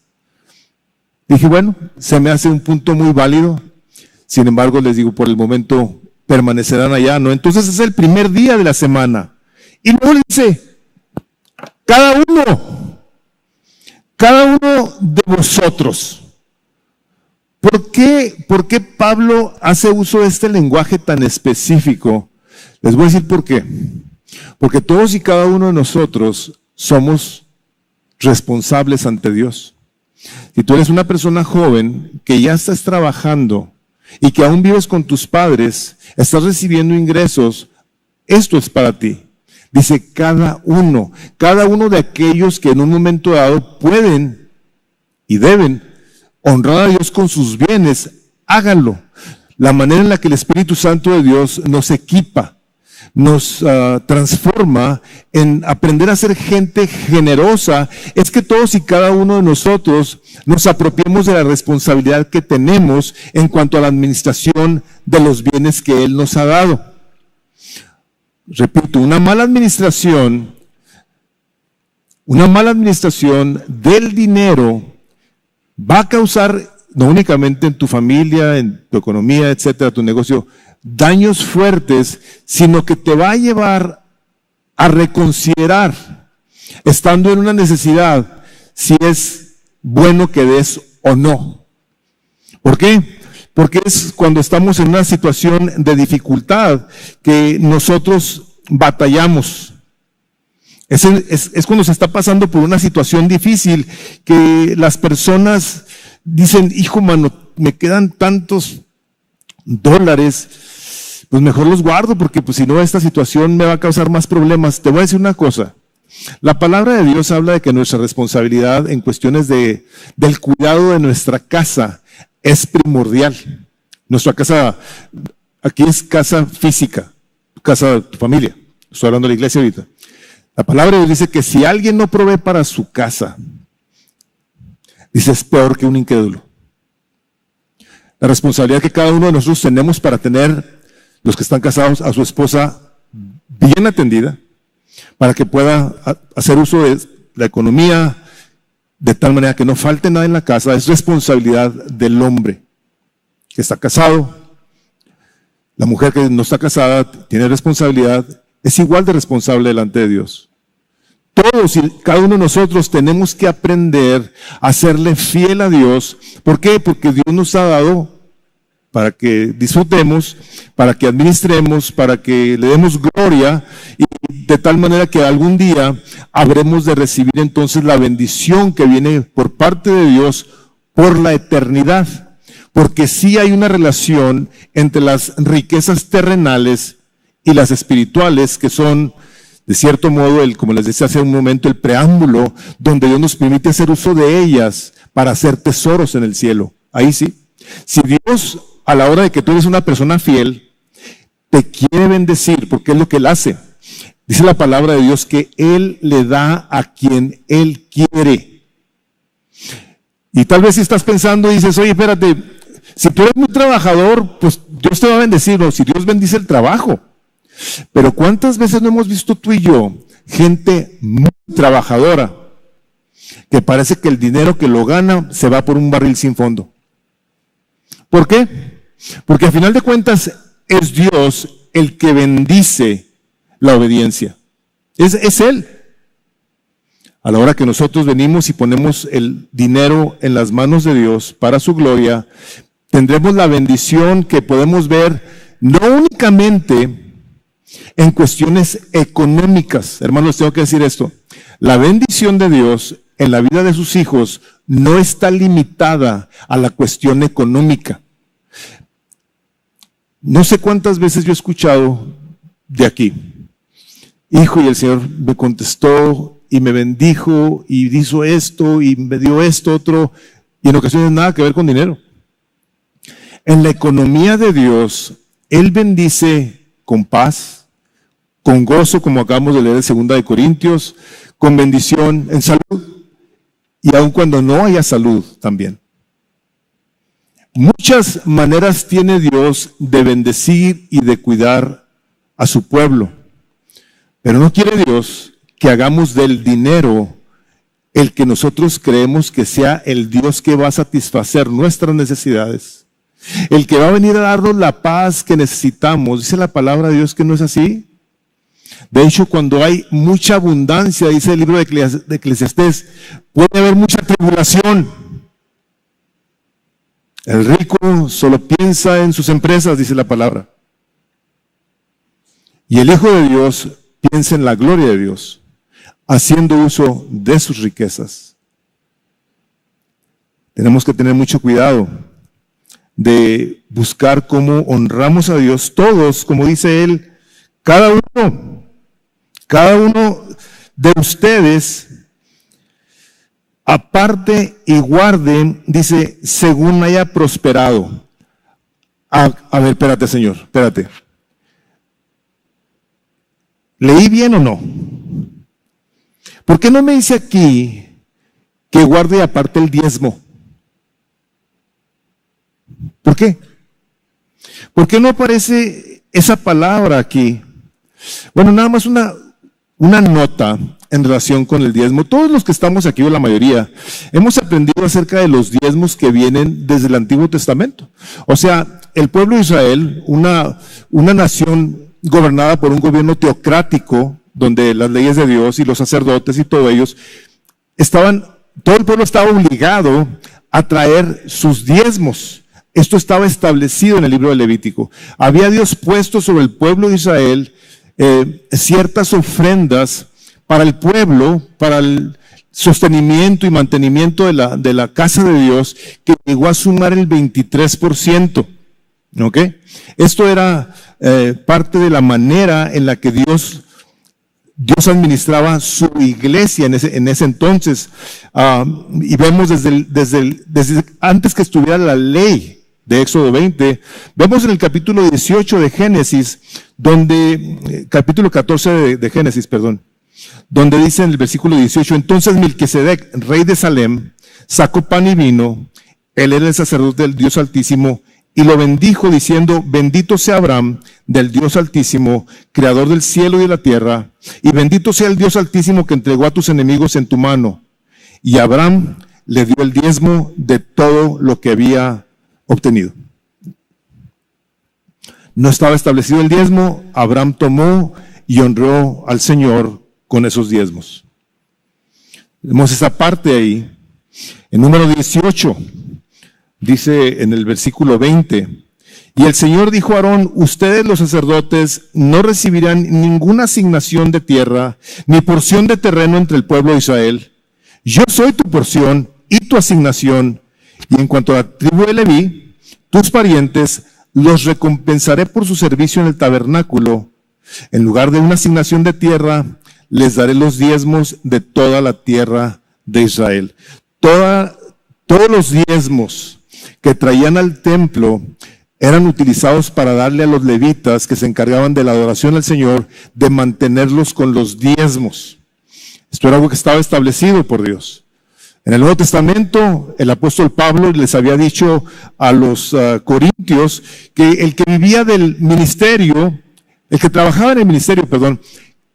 Dije, bueno, se me hace un punto muy válido. Sin embargo, les digo, por el momento permanecerán allá, ¿no? Entonces es el primer día de la semana. Y luego le dice, cada uno de vosotros. ¿Por qué Pablo hace uso de este lenguaje tan específico? Les voy a decir por qué. Porque todos y cada uno de nosotros somos responsables ante Dios. Si tú eres una persona joven que ya estás trabajando y que aún vives con tus padres, estás recibiendo ingresos, esto es para ti. Dice cada uno de aquellos que en un momento dado pueden y deben honrar a Dios con sus bienes, háganlo. La manera en la que el Espíritu Santo de Dios nos equipa, nos transforma en aprender a ser gente generosa, es que todos y cada uno de nosotros nos apropiemos de la responsabilidad que tenemos en cuanto a la administración de los bienes que Él nos ha dado. Repito, una mala administración del dinero va a causar, no únicamente en tu familia, en tu economía, etcétera, tu negocio, daños fuertes, sino que te va a llevar a reconsiderar, estando en una necesidad, si es bueno que des o no. ¿Por qué? Porque es cuando estamos en una situación de dificultad que nosotros batallamos. Es cuando se está pasando por una situación difícil que las personas dicen, hijo mano, me quedan tantos dólares, pues mejor los guardo porque pues si no esta situación me va a causar más problemas. Te voy a decir una cosa. La palabra de Dios habla de que nuestra responsabilidad en cuestiones del cuidado de nuestra casa es primordial. Nuestra casa, aquí es casa física, casa de tu familia. Estoy hablando de la iglesia ahorita. La palabra de Dios dice que si alguien no provee para su casa, dice es peor que un incrédulo. La responsabilidad que cada uno de nosotros tenemos para tener, los que están casados, a su esposa bien atendida, para que pueda hacer uso de la economía de tal manera que no falte nada en la casa, es responsabilidad del hombre que está casado. La mujer que no está casada tiene responsabilidad, es igual de responsable delante de Dios. Todos y cada uno de nosotros tenemos que aprender a serle fiel a Dios. ¿Por qué? Porque Dios nos ha dado para que disfrutemos, para que administremos, para que le demos gloria, y de tal manera que algún día habremos de recibir entonces la bendición que viene por parte de Dios por la eternidad. Porque sí hay una relación entre las riquezas terrenales y las espirituales, que son, de cierto modo, como les decía hace un momento, el preámbulo, donde Dios nos permite hacer uso de ellas para hacer tesoros en el cielo. Ahí sí. Si Dios, a la hora de que tú eres una persona fiel, te quiere bendecir, porque es lo que Él hace. Dice la palabra de Dios que Él le da a quien Él quiere. Y tal vez si estás pensando y dices, oye, espérate, si tú eres muy trabajador, pues Dios te va a bendecir, o si Dios bendice el trabajo. Pero ¿cuántas veces no hemos visto tú y yo gente muy trabajadora que parece que el dinero que lo gana se va por un barril sin fondo? ¿Por qué? Porque al final de cuentas es Dios el que bendice la obediencia. Es Él. A la hora que nosotros venimos y ponemos el dinero en las manos de Dios para su gloria, tendremos la bendición que podemos ver no únicamente en cuestiones económicas. Hermanos, tengo que decir esto. La bendición de Dios en la vida de sus hijos no está limitada a la cuestión económica. No sé cuántas veces yo he escuchado de aquí, hijo, y el Señor me contestó y me bendijo y hizo esto y me dio esto otro, y en ocasiones nada que ver con dinero. En la economía de Dios, Él bendice con paz, con gozo, como acabamos de leer en 2 de Corintios, con bendición en salud, y aun cuando no haya salud también. Muchas maneras tiene Dios de bendecir y de cuidar a su pueblo, pero no quiere Dios que hagamos del dinero el que nosotros creemos que sea el Dios que va a satisfacer nuestras necesidades, el que va a venir a darnos la paz que necesitamos. Dice la palabra de Dios que no es así. De hecho, cuando hay mucha abundancia, dice el libro de Eclesiastés, puede haber mucha tribulación. El rico solo piensa en sus empresas, dice la palabra. Y el Hijo de Dios piensa en la gloria de Dios, haciendo uso de sus riquezas. Tenemos que tener mucho cuidado de buscar cómo honramos a Dios todos, como dice Él, cada uno de ustedes, aparte y guarden, dice, según haya prosperado. A ver, espérate, Señor, espérate. ¿Leí bien o no? ¿Por qué no me dice aquí que guarde aparte el diezmo? ¿Por qué? ¿Por qué no aparece esa palabra aquí? Bueno, nada más una nota en relación con el diezmo. Todos los que estamos aquí, o la mayoría, hemos aprendido acerca de los diezmos que vienen desde el Antiguo Testamento. O sea, el pueblo de Israel, una nación gobernada por un gobierno teocrático, donde las leyes de Dios y los sacerdotes y todos ellos todo el pueblo estaba obligado a traer sus diezmos. Esto estaba establecido en el libro de Levítico. Había Dios puesto sobre el pueblo de Israel ciertas ofrendas para el pueblo, para el sostenimiento y mantenimiento de la casa de Dios, que llegó a sumar el 23%. ¿Ok? Esto era parte de la manera en la que Dios administraba su iglesia en ese entonces. Y vemos desde antes que estuviera la ley de Éxodo 20, vemos en el capítulo 18 de Génesis, capítulo 14 de Génesis, perdón, donde dice en el versículo 18, entonces Melquisedec, rey de Salem, sacó pan y vino, él era el sacerdote del Dios Altísimo, y lo bendijo diciendo, bendito sea Abraham del Dios Altísimo, creador del cielo y de la tierra, y bendito sea el Dios Altísimo que entregó a tus enemigos en tu mano. Y Abraham le dio el diezmo de todo lo que había obtenido. No estaba establecido el diezmo, Abraham tomó y honró al Señor con esos diezmos. Vemos esa parte ahí. En número 18, dice en el versículo 20, y el Señor dijo a Aarón, ustedes los sacerdotes no recibirán ninguna asignación de tierra, ni porción de terreno entre el pueblo de Israel. Yo soy tu porción y tu asignación, y en cuanto a la tribu de Leví, tus parientes, los recompensaré por su servicio en el tabernáculo. En lugar de una asignación de tierra, les daré los diezmos de toda la tierra de Israel. Todos los diezmos que traían al templo eran utilizados para darle a los levitas que se encargaban de la adoración al Señor, de mantenerlos con los diezmos. Esto era algo que estaba establecido por Dios. En el Nuevo Testamento, el apóstol Pablo les había dicho a los corintios que el que vivía del ministerio, el que trabajaba en el ministerio,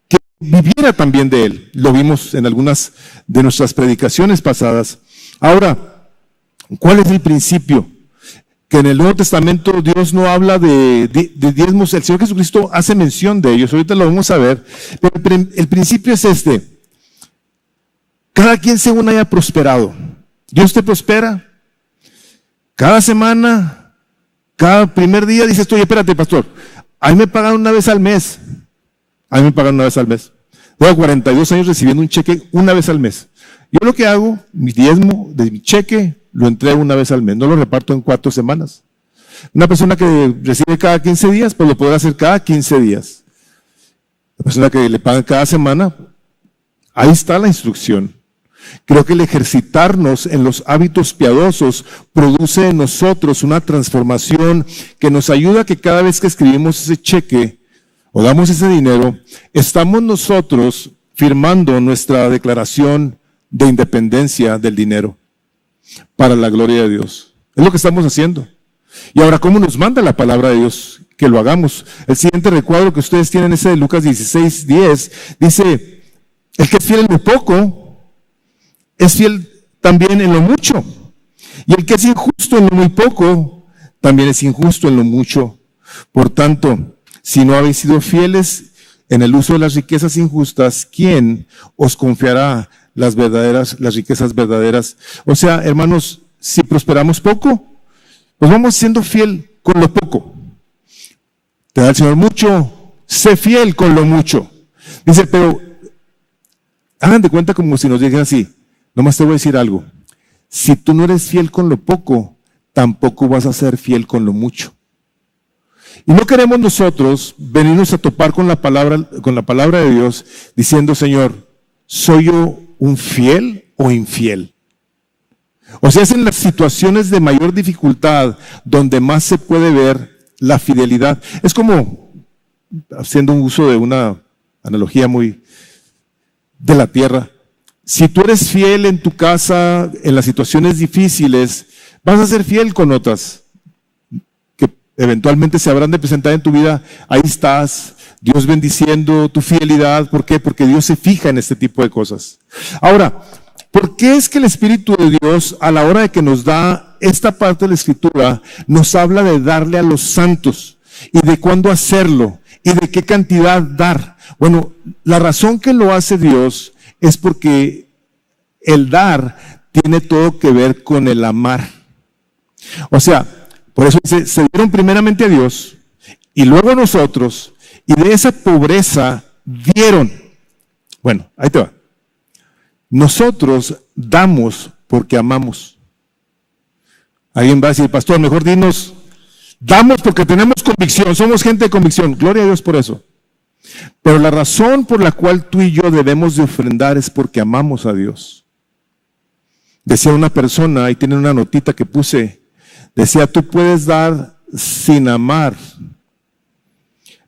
que viviera también de él. Lo vimos en algunas de nuestras predicaciones pasadas. Ahora, ¿cuál es el principio? Que en el Nuevo Testamento Dios no habla de diezmos, el Señor Jesucristo hace mención de ellos, ahorita lo vamos a ver, pero el principio es este: cada quien según haya prosperado. Dios te prospera. Cada semana, cada primer día dices tú, oye, espérate, pastor, a mí me pagan una vez al mes. A mí me pagan una vez al mes. Llevo 42 años recibiendo un cheque una vez al mes. Yo lo que hago, mi diezmo de mi cheque, lo entrego una vez al mes. No lo reparto en 4 semanas. Una persona que recibe cada 15 días, pues lo podrá hacer cada 15 días. La persona que le paga cada semana, ahí está la instrucción. Creo que el ejercitarnos en los hábitos piadosos produce en nosotros una transformación que nos ayuda a que cada vez que escribimos ese cheque o damos ese dinero, estamos nosotros firmando nuestra declaración de independencia del dinero para la gloria de Dios. Es lo que estamos haciendo. Y ahora, ¿cómo nos manda la palabra de Dios que lo hagamos? El siguiente recuadro que ustedes tienen, ese de Lucas 16:10, dice, el que es fiel en lo poco, es fiel también en lo mucho. Y el que es injusto en lo muy poco, también es injusto en lo mucho. Por tanto, si no habéis sido fieles en el uso de las riquezas injustas, ¿quién os confiará las riquezas verdaderas? O sea, hermanos, si prosperamos poco, pues vamos siendo fiel con lo poco. Te da el Señor mucho, sé fiel con lo mucho. Dice, pero hagan de cuenta como si nos dijeran así. Nomás te voy a decir algo. Si tú no eres fiel con lo poco, tampoco vas a ser fiel con lo mucho. Y no queremos nosotros venirnos a topar con la palabra de Dios diciendo, Señor, ¿soy yo un fiel o infiel? O sea, es en las situaciones de mayor dificultad donde más se puede ver la fidelidad. Es como, haciendo un uso de una analogía muy de la tierra, si tú eres fiel en tu casa, en las situaciones difíciles, vas a ser fiel con otras que eventualmente se habrán de presentar en tu vida. Ahí estás, Dios bendiciendo tu fidelidad. ¿Por qué? Porque Dios se fija en este tipo de cosas. Ahora, ¿por qué es que el Espíritu de Dios, a la hora de que nos da esta parte de la Escritura, nos habla de darle a los santos y de cuándo hacerlo y de qué cantidad dar? Bueno, la razón que lo hace Dios es porque el dar tiene todo que ver con el amar. O sea, por eso dice, se dieron primeramente a Dios y luego a nosotros, y de esa pobreza dieron. Bueno, ahí te va. Nosotros damos porque amamos. Alguien va a decir, pastor, mejor dinos, damos porque tenemos convicción, somos gente de convicción. Gloria a Dios por eso. Pero la razón por la cual tú y yo debemos de ofrendar es porque amamos a Dios. Decía una persona, ahí tiene una notita que puse, decía, tú puedes dar sin amar,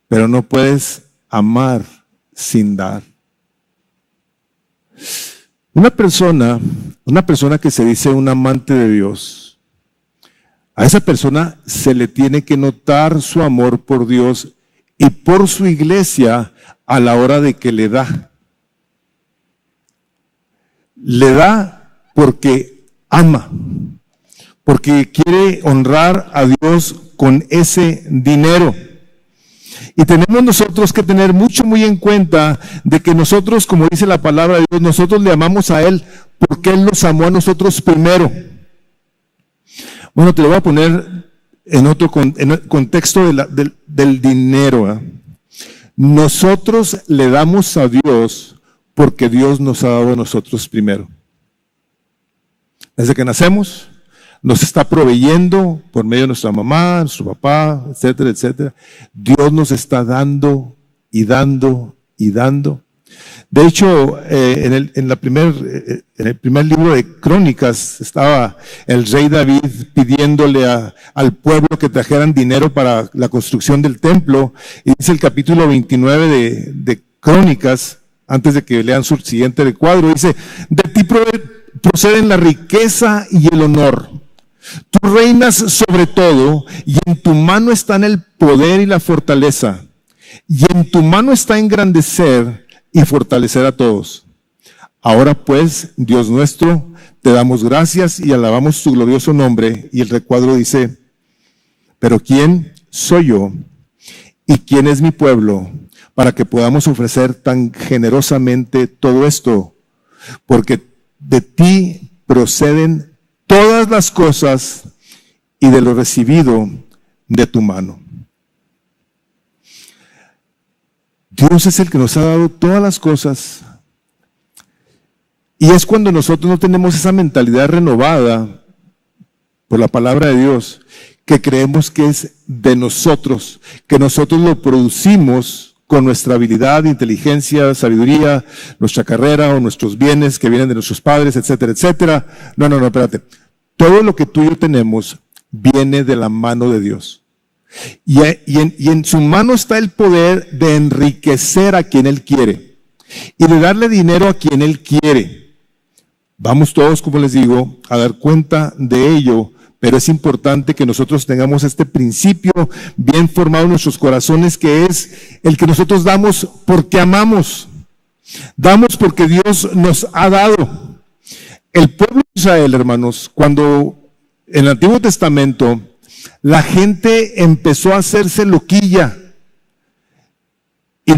pero no puedes amar sin dar. Una persona que se dice un amante de Dios, a esa persona se le tiene que notar su amor por Dios y por su iglesia a la hora de que le da. Le da porque ama, porque quiere honrar a Dios con ese dinero. Y tenemos nosotros que tener muy en cuenta de que nosotros, como dice la palabra de Dios, nosotros le amamos a Él porque Él nos amó a nosotros primero. Bueno, te lo voy a poner en el contexto del dinero. ¿Eh? Nosotros le damos a Dios porque Dios nos ha dado a nosotros primero. Desde que nacemos, nos está proveyendo por medio de nuestra mamá, nuestro papá, etcétera, etcétera. Dios nos está dando y dando y dando. De hecho, en el primer libro de Crónicas estaba el rey David pidiéndole al pueblo que trajeran dinero para la construcción del templo. Y dice el capítulo 29 de Crónicas, antes de que lean su siguiente recuadro, dice, de ti proceden la riqueza y el honor. Tú reinas sobre todo y en tu mano están el poder y la fortaleza. Y en tu mano está engrandecer y fortalecer a todos. Ahora pues, Dios nuestro, te damos gracias y alabamos tu glorioso nombre. Y el recuadro dice, pero ¿quién soy yo y quién es mi pueblo para que podamos ofrecer tan generosamente todo esto? Porque de ti proceden todas las cosas y de lo recibido de tu mano. Dios es el que nos ha dado todas las cosas. Y es cuando nosotros no tenemos esa mentalidad renovada por la palabra de Dios, que creemos que es de nosotros, que nosotros lo producimos con nuestra habilidad, inteligencia, sabiduría, nuestra carrera o nuestros bienes que vienen de nuestros padres, etcétera, etcétera. No, espérate. Todo lo que tú y yo tenemos viene de la mano de Dios. Y en su mano está el poder de enriquecer a quien Él quiere y de darle dinero a quien Él quiere. Vamos todos, como les digo, a dar cuenta de ello, pero es importante que nosotros tengamos este principio bien formado en nuestros corazones, que es el que nosotros damos porque amamos. Damos porque Dios nos ha dado. El pueblo de Israel, hermanos, cuando en el Antiguo Testamento la gente empezó a hacerse loquilla y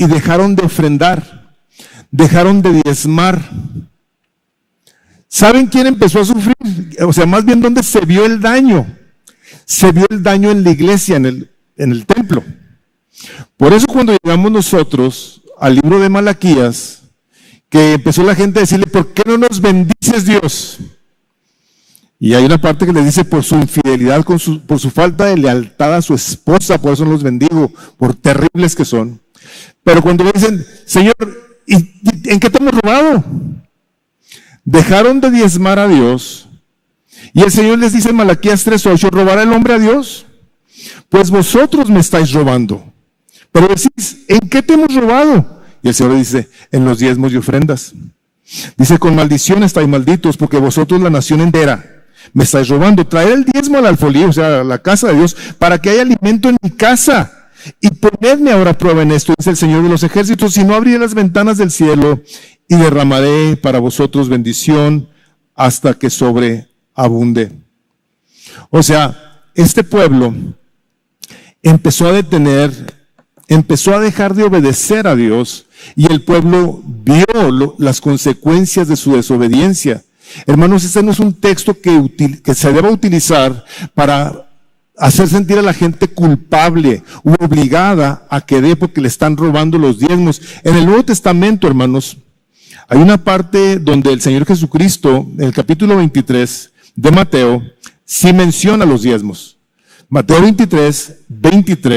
dejaron de ofrendar, dejaron de diezmar. ¿Saben quién empezó a sufrir? O sea, más bien, ¿dónde se vio el daño? Se vio el daño en la iglesia, en el templo. Por eso cuando llegamos nosotros al libro de Malaquías, que empezó la gente a decirle, ¿por qué no nos bendices, Dios? Y hay una parte que le dice, por su infidelidad, por su falta de lealtad a su esposa, por eso no los bendigo, por terribles que son. Pero cuando le dicen, Señor, ¿y en qué te hemos robado? Dejaron de diezmar a Dios. Y el Señor les dice en Malaquías 3:8, ¿robará el hombre a Dios? Pues vosotros me estáis robando. Pero decís, ¿en qué te hemos robado? Y el Señor dice, en los diezmos y ofrendas. Dice, con maldición estáis malditos, porque vosotros, la nación entera, me estáis robando. Traer el diezmo al alfolí, o sea, a la casa de Dios, para que haya alimento en mi casa. Y ponedme ahora a prueba en esto, dice el Señor de los ejércitos, si no abriré las ventanas del cielo y derramaré para vosotros bendición hasta que sobreabunde. O sea, este pueblo empezó a dejar de obedecer a Dios, y el pueblo vio las consecuencias de su desobediencia. Hermanos, este no es un texto que se deba utilizar para hacer sentir a la gente culpable u obligada a que dé porque le están robando los diezmos. En el Nuevo Testamento, hermanos, hay una parte donde el Señor Jesucristo, en el capítulo 23 de Mateo, sí menciona los diezmos. Mateo 23,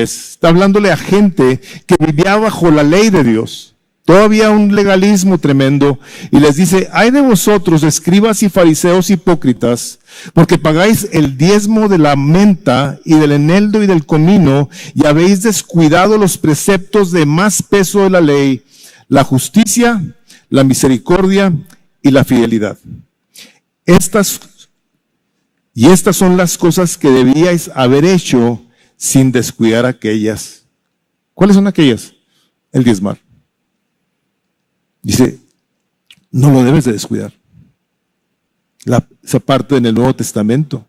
está hablándole a gente que vivía bajo la ley de Dios. Todavía un legalismo tremendo, y les dice: ay de vosotros, escribas y fariseos hipócritas, porque pagáis el diezmo de la menta y del eneldo y del comino, y habéis descuidado los preceptos de más peso de la ley, la justicia, la misericordia y la fidelidad. Estas son las cosas que debíais haber hecho sin descuidar aquellas. ¿Cuáles son aquellas? El diezmar. Dice, no lo debes de descuidar. Esa parte en el Nuevo Testamento.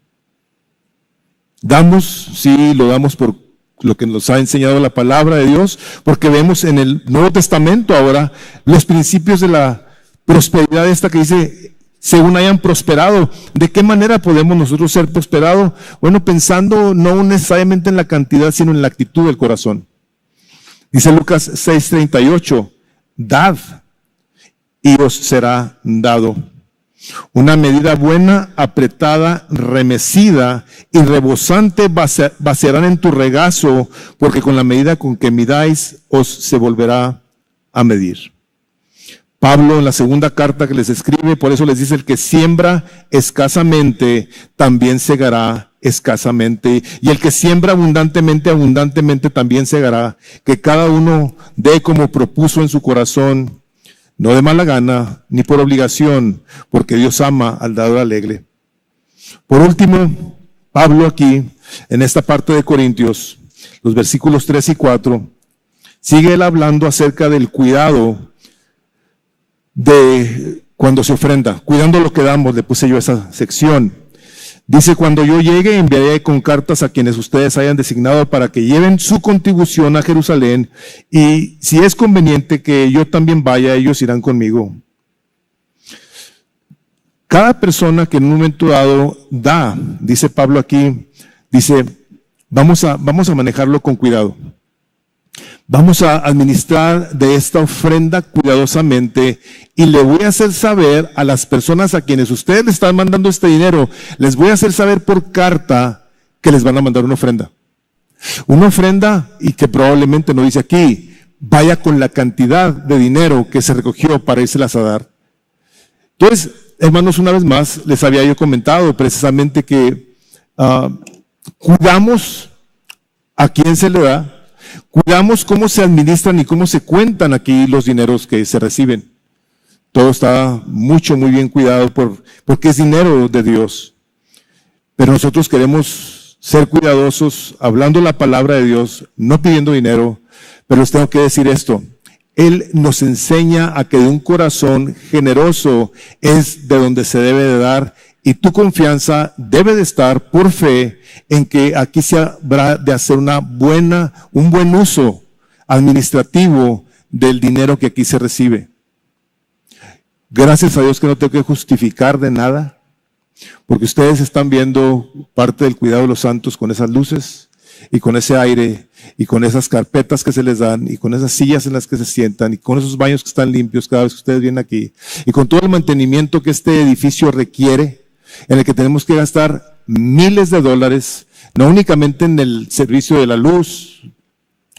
Sí, lo damos por lo que nos ha enseñado la palabra de Dios, porque vemos en el Nuevo Testamento ahora los principios de la prosperidad esta que dice, según hayan prosperado. ¿De qué manera podemos nosotros ser prosperados? Bueno, pensando no necesariamente en la cantidad, sino en la actitud del corazón. Dice Lucas 6:38, dad y os será dado. Una medida buena, apretada, remecida y rebosante vaciarán en tu regazo, porque con la medida con que midáis os se volverá a medir. Pablo en la segunda carta que les escribe, por eso les dice: el que siembra escasamente, también segará escasamente. Y el que siembra abundantemente, abundantemente también segará. Que cada uno dé como propuso en su corazón, no de mala gana, ni por obligación, porque Dios ama al dador alegre. Por último, Pablo aquí, en esta parte de Corintios, los versículos 3 y 4, sigue él hablando acerca del cuidado de cuando se ofrenda, cuidando lo que damos. Le puse yo esa sección. Dice: cuando yo llegue, enviaré con cartas a quienes ustedes hayan designado para que lleven su contribución a Jerusalén, y si es conveniente que yo también vaya, ellos irán conmigo. Cada persona que en un momento dado da, dice Pablo aquí, dice, vamos a manejarlo con cuidado. Vamos a administrar de esta ofrenda cuidadosamente, y le voy a hacer saber a las personas a quienes ustedes le están mandando este dinero, les voy a hacer saber por carta que les van a mandar una ofrenda. Una ofrenda, y que probablemente no dice aquí, vaya con la cantidad de dinero que se recogió para irselas a dar. Entonces, hermanos, una vez más, les había yo comentado precisamente que cuidamos a quién se le da. Cuidamos cómo se administran y cómo se cuentan aquí los dineros que se reciben. Todo está muy bien cuidado porque es dinero de Dios. Pero nosotros queremos ser cuidadosos, hablando la palabra de Dios, no pidiendo dinero. Pero les tengo que decir esto: Él nos enseña a que de un corazón generoso es de donde se debe de dar. Y tu confianza debe de estar por fe en que aquí se habrá de hacer un buen uso administrativo del dinero que aquí se recibe. Gracias a Dios que no tengo que justificar de nada, porque ustedes están viendo parte del cuidado de los santos con esas luces y con ese aire y con esas carpetas que se les dan y con esas sillas en las que se sientan y con esos baños que están limpios cada vez que ustedes vienen aquí y con todo el mantenimiento que este edificio requiere, en el que tenemos que gastar miles de dólares, no únicamente en el servicio de la luz,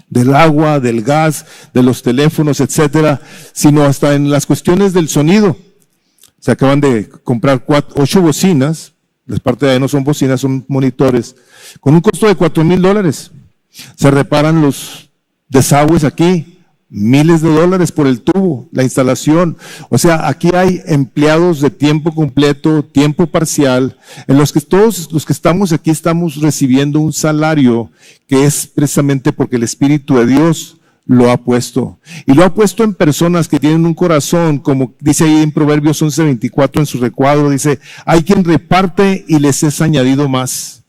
del agua, del gas, de los teléfonos, etcétera, sino hasta en las cuestiones del sonido. Se acaban de comprar 8 bocinas, las partes de ahí no son bocinas, son monitores, con un costo de $4,000. Se reparan los desagües aquí, miles de dólares por el tubo, la instalación. O sea, aquí hay empleados de tiempo completo, tiempo parcial, en los que todos los que estamos aquí estamos recibiendo un salario que es precisamente porque el Espíritu de Dios lo ha puesto. Y lo ha puesto en personas que tienen un corazón, como dice ahí en Proverbios 11:24 en su recuadro, dice: hay quien reparte y les es añadido más.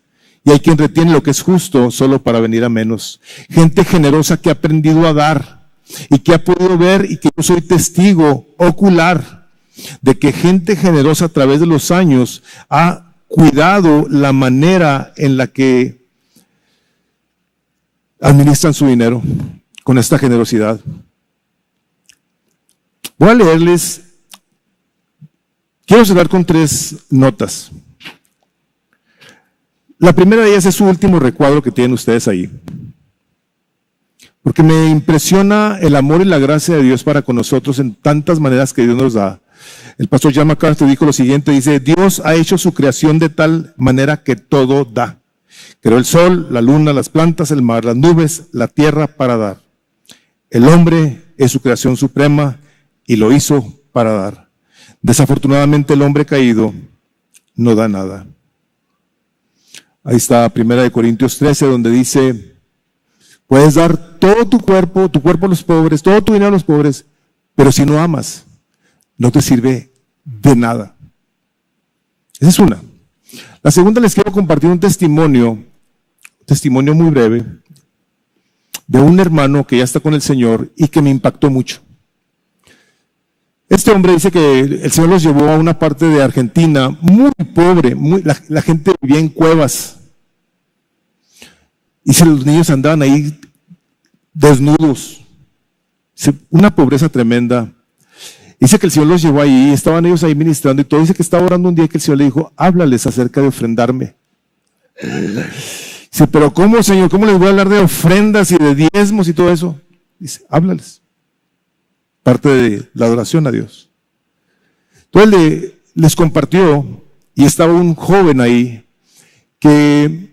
Y hay quien retiene lo que es justo solo para venir a menos. Gente generosa que ha aprendido a dar, y que ha podido ver, y que yo soy testigo ocular de que gente generosa a través de los años ha cuidado la manera en la que administran su dinero con esta generosidad. Voy a leerles, quiero cerrar con 3 notas. La primera de ellas es su último recuadro que tienen ustedes ahí. Porque me impresiona el amor y la gracia de Dios para con nosotros en tantas maneras que Dios nos da. El pastor John MacArthur dijo lo siguiente, dice, Dios ha hecho su creación de tal manera que todo da. Creó el sol, la luna, las plantas, el mar, las nubes, la tierra para dar. El hombre es su creación suprema y lo hizo para dar. Desafortunadamente el hombre caído no da nada. Ahí está 1 Corintios 13, donde dice, puedes dar todo tu cuerpo a los pobres, todo tu dinero a los pobres, pero si no amas, no te sirve de nada. Esa es una. La segunda, les quiero compartir un testimonio muy breve, de un hermano que ya está con el Señor y que me impactó mucho. Este hombre dice que el Señor los llevó a una parte de Argentina muy pobre, la gente vivía en cuevas. Y los niños andaban ahí desnudos. Una pobreza tremenda. Dice que el Señor los llevó ahí, estaban ellos ahí ministrando y todo. Dice que estaba orando un día que el Señor le dijo, háblales acerca de ofrendarme. Dice, pero ¿cómo, Señor? ¿Cómo les voy a hablar de ofrendas y de diezmos y todo eso? Dice, háblales. Parte de la adoración a Dios. Entonces les compartió, y estaba un joven ahí, que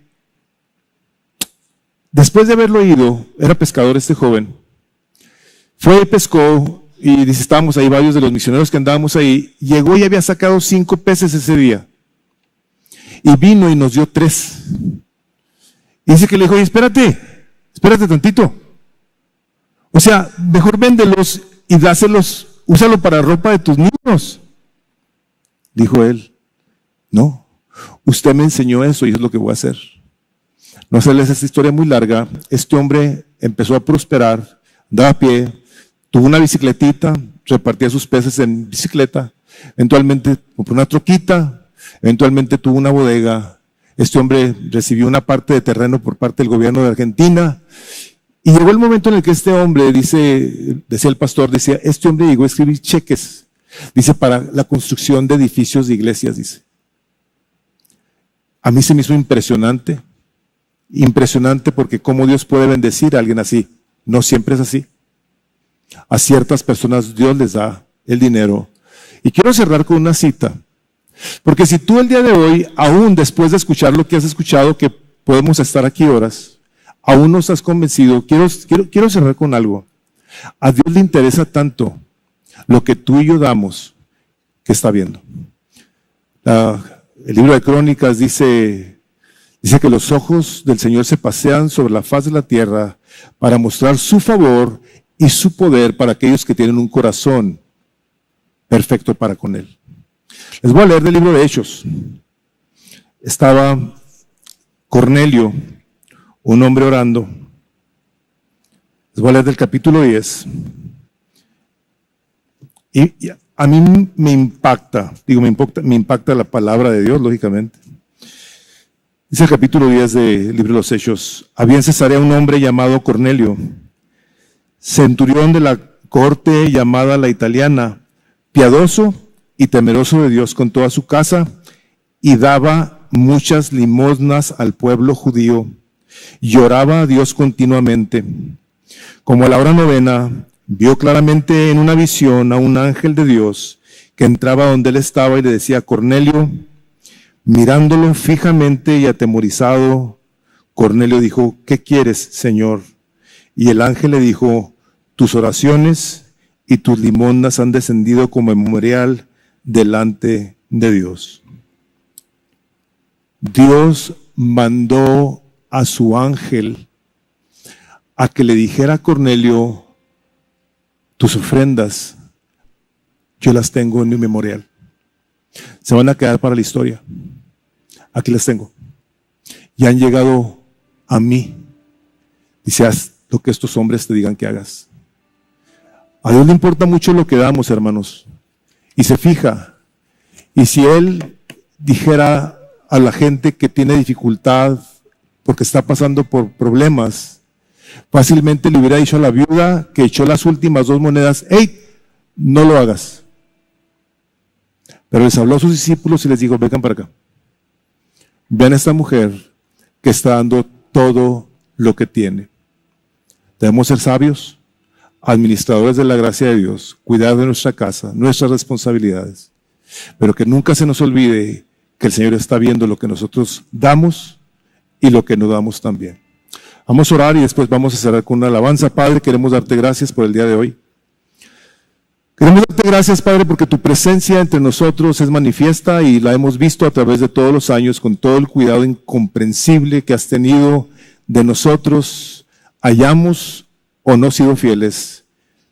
después de haberlo oído, era pescador este joven, fue y pescó, y dice, estábamos ahí varios de los misioneros que andábamos ahí, llegó y había sacado 5 peces ese día, y vino y nos dio 3. Y dice que le dijo, oye, espérate tantito. O sea, mejor véndelos y dáselos, úsalo para ropa de tus niños. Dijo él, no, usted me enseñó eso y es lo que voy a hacer. No hacerles esta historia muy larga, este hombre empezó a prosperar, andaba a pie, tuvo una bicicletita, repartía sus peces en bicicleta, eventualmente compró una troquita, eventualmente tuvo una bodega. Este hombre recibió una parte de terreno por parte del gobierno de Argentina. Y llegó el momento en el que este hombre, decía el pastor, decía, este hombre llegó a escribir cheques, dice, para la construcción de edificios de iglesias, dice. A mí se me hizo impresionante porque cómo Dios puede bendecir a alguien así. No siempre es así. A ciertas personas Dios les da el dinero. Y quiero cerrar con una cita, porque si tú el día de hoy, aún después de escuchar lo que has escuchado, que podemos estar aquí horas, aún no estás convencido, quiero cerrar con algo. A Dios le interesa tanto lo que tú y yo damos que está viendo. El libro de Crónicas dice que los ojos del Señor se pasean sobre la faz de la tierra para mostrar su favor y su poder para aquellos que tienen un corazón perfecto para con Él. Les voy a leer del libro de Hechos. Estaba Cornelio, un hombre orando. Les voy a leer del capítulo 10. Y a mí me impacta la palabra de Dios, lógicamente. Dice el capítulo 10 del libro de los Hechos. Había en Cesarea un hombre llamado Cornelio, centurión de la corte llamada la italiana, piadoso y temeroso de Dios con toda su casa, y daba muchas limosnas al pueblo judío. Lloraba a Dios continuamente. Como a la hora 9, vio claramente en una visión a un ángel de Dios que entraba donde él estaba y le decía, Cornelio. Mirándolo fijamente y atemorizado, Cornelio dijo, ¿qué quieres, Señor? Y el ángel le dijo, tus oraciones y tus limosnas han descendido como memorial delante de Dios. Dios mandó a su ángel a que le dijera a Cornelio, tus ofrendas, yo las tengo en mi memorial. Se van a quedar para la historia. Aquí las tengo. Y han llegado a mí. Dice, haz lo que estos hombres te digan que hagas. A Dios le importa mucho lo que damos, hermanos. Y se fija. Y si Él dijera a la gente que tiene dificultad porque está pasando por problemas, Fácilmente le hubiera dicho a la viuda que echó las últimas 2 monedas, hey, no lo hagas. Pero les habló a sus discípulos y les dijo, vengan para acá. Vean a esta mujer que está dando todo lo que tiene. Debemos ser sabios, administradores de la gracia de Dios, cuidar de nuestra casa, nuestras responsabilidades, pero que nunca se nos olvide que el Señor está viendo lo que nosotros damos y lo que no damos también. Vamos a orar y después vamos a cerrar con una alabanza. Padre, queremos darte gracias por el día de hoy. Queremos darte gracias, Padre, porque tu presencia entre nosotros es manifiesta y la hemos visto a través de todos los años con todo el cuidado incomprensible que has tenido de nosotros, hayamos o no sido fieles.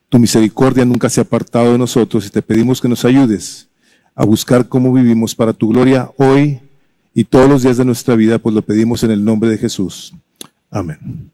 Tu misericordia nunca se ha apartado de nosotros y te pedimos que nos ayudes a buscar cómo vivimos para tu gloria hoy y todos los días de nuestra vida, pues lo pedimos en el nombre de Jesús. Amén.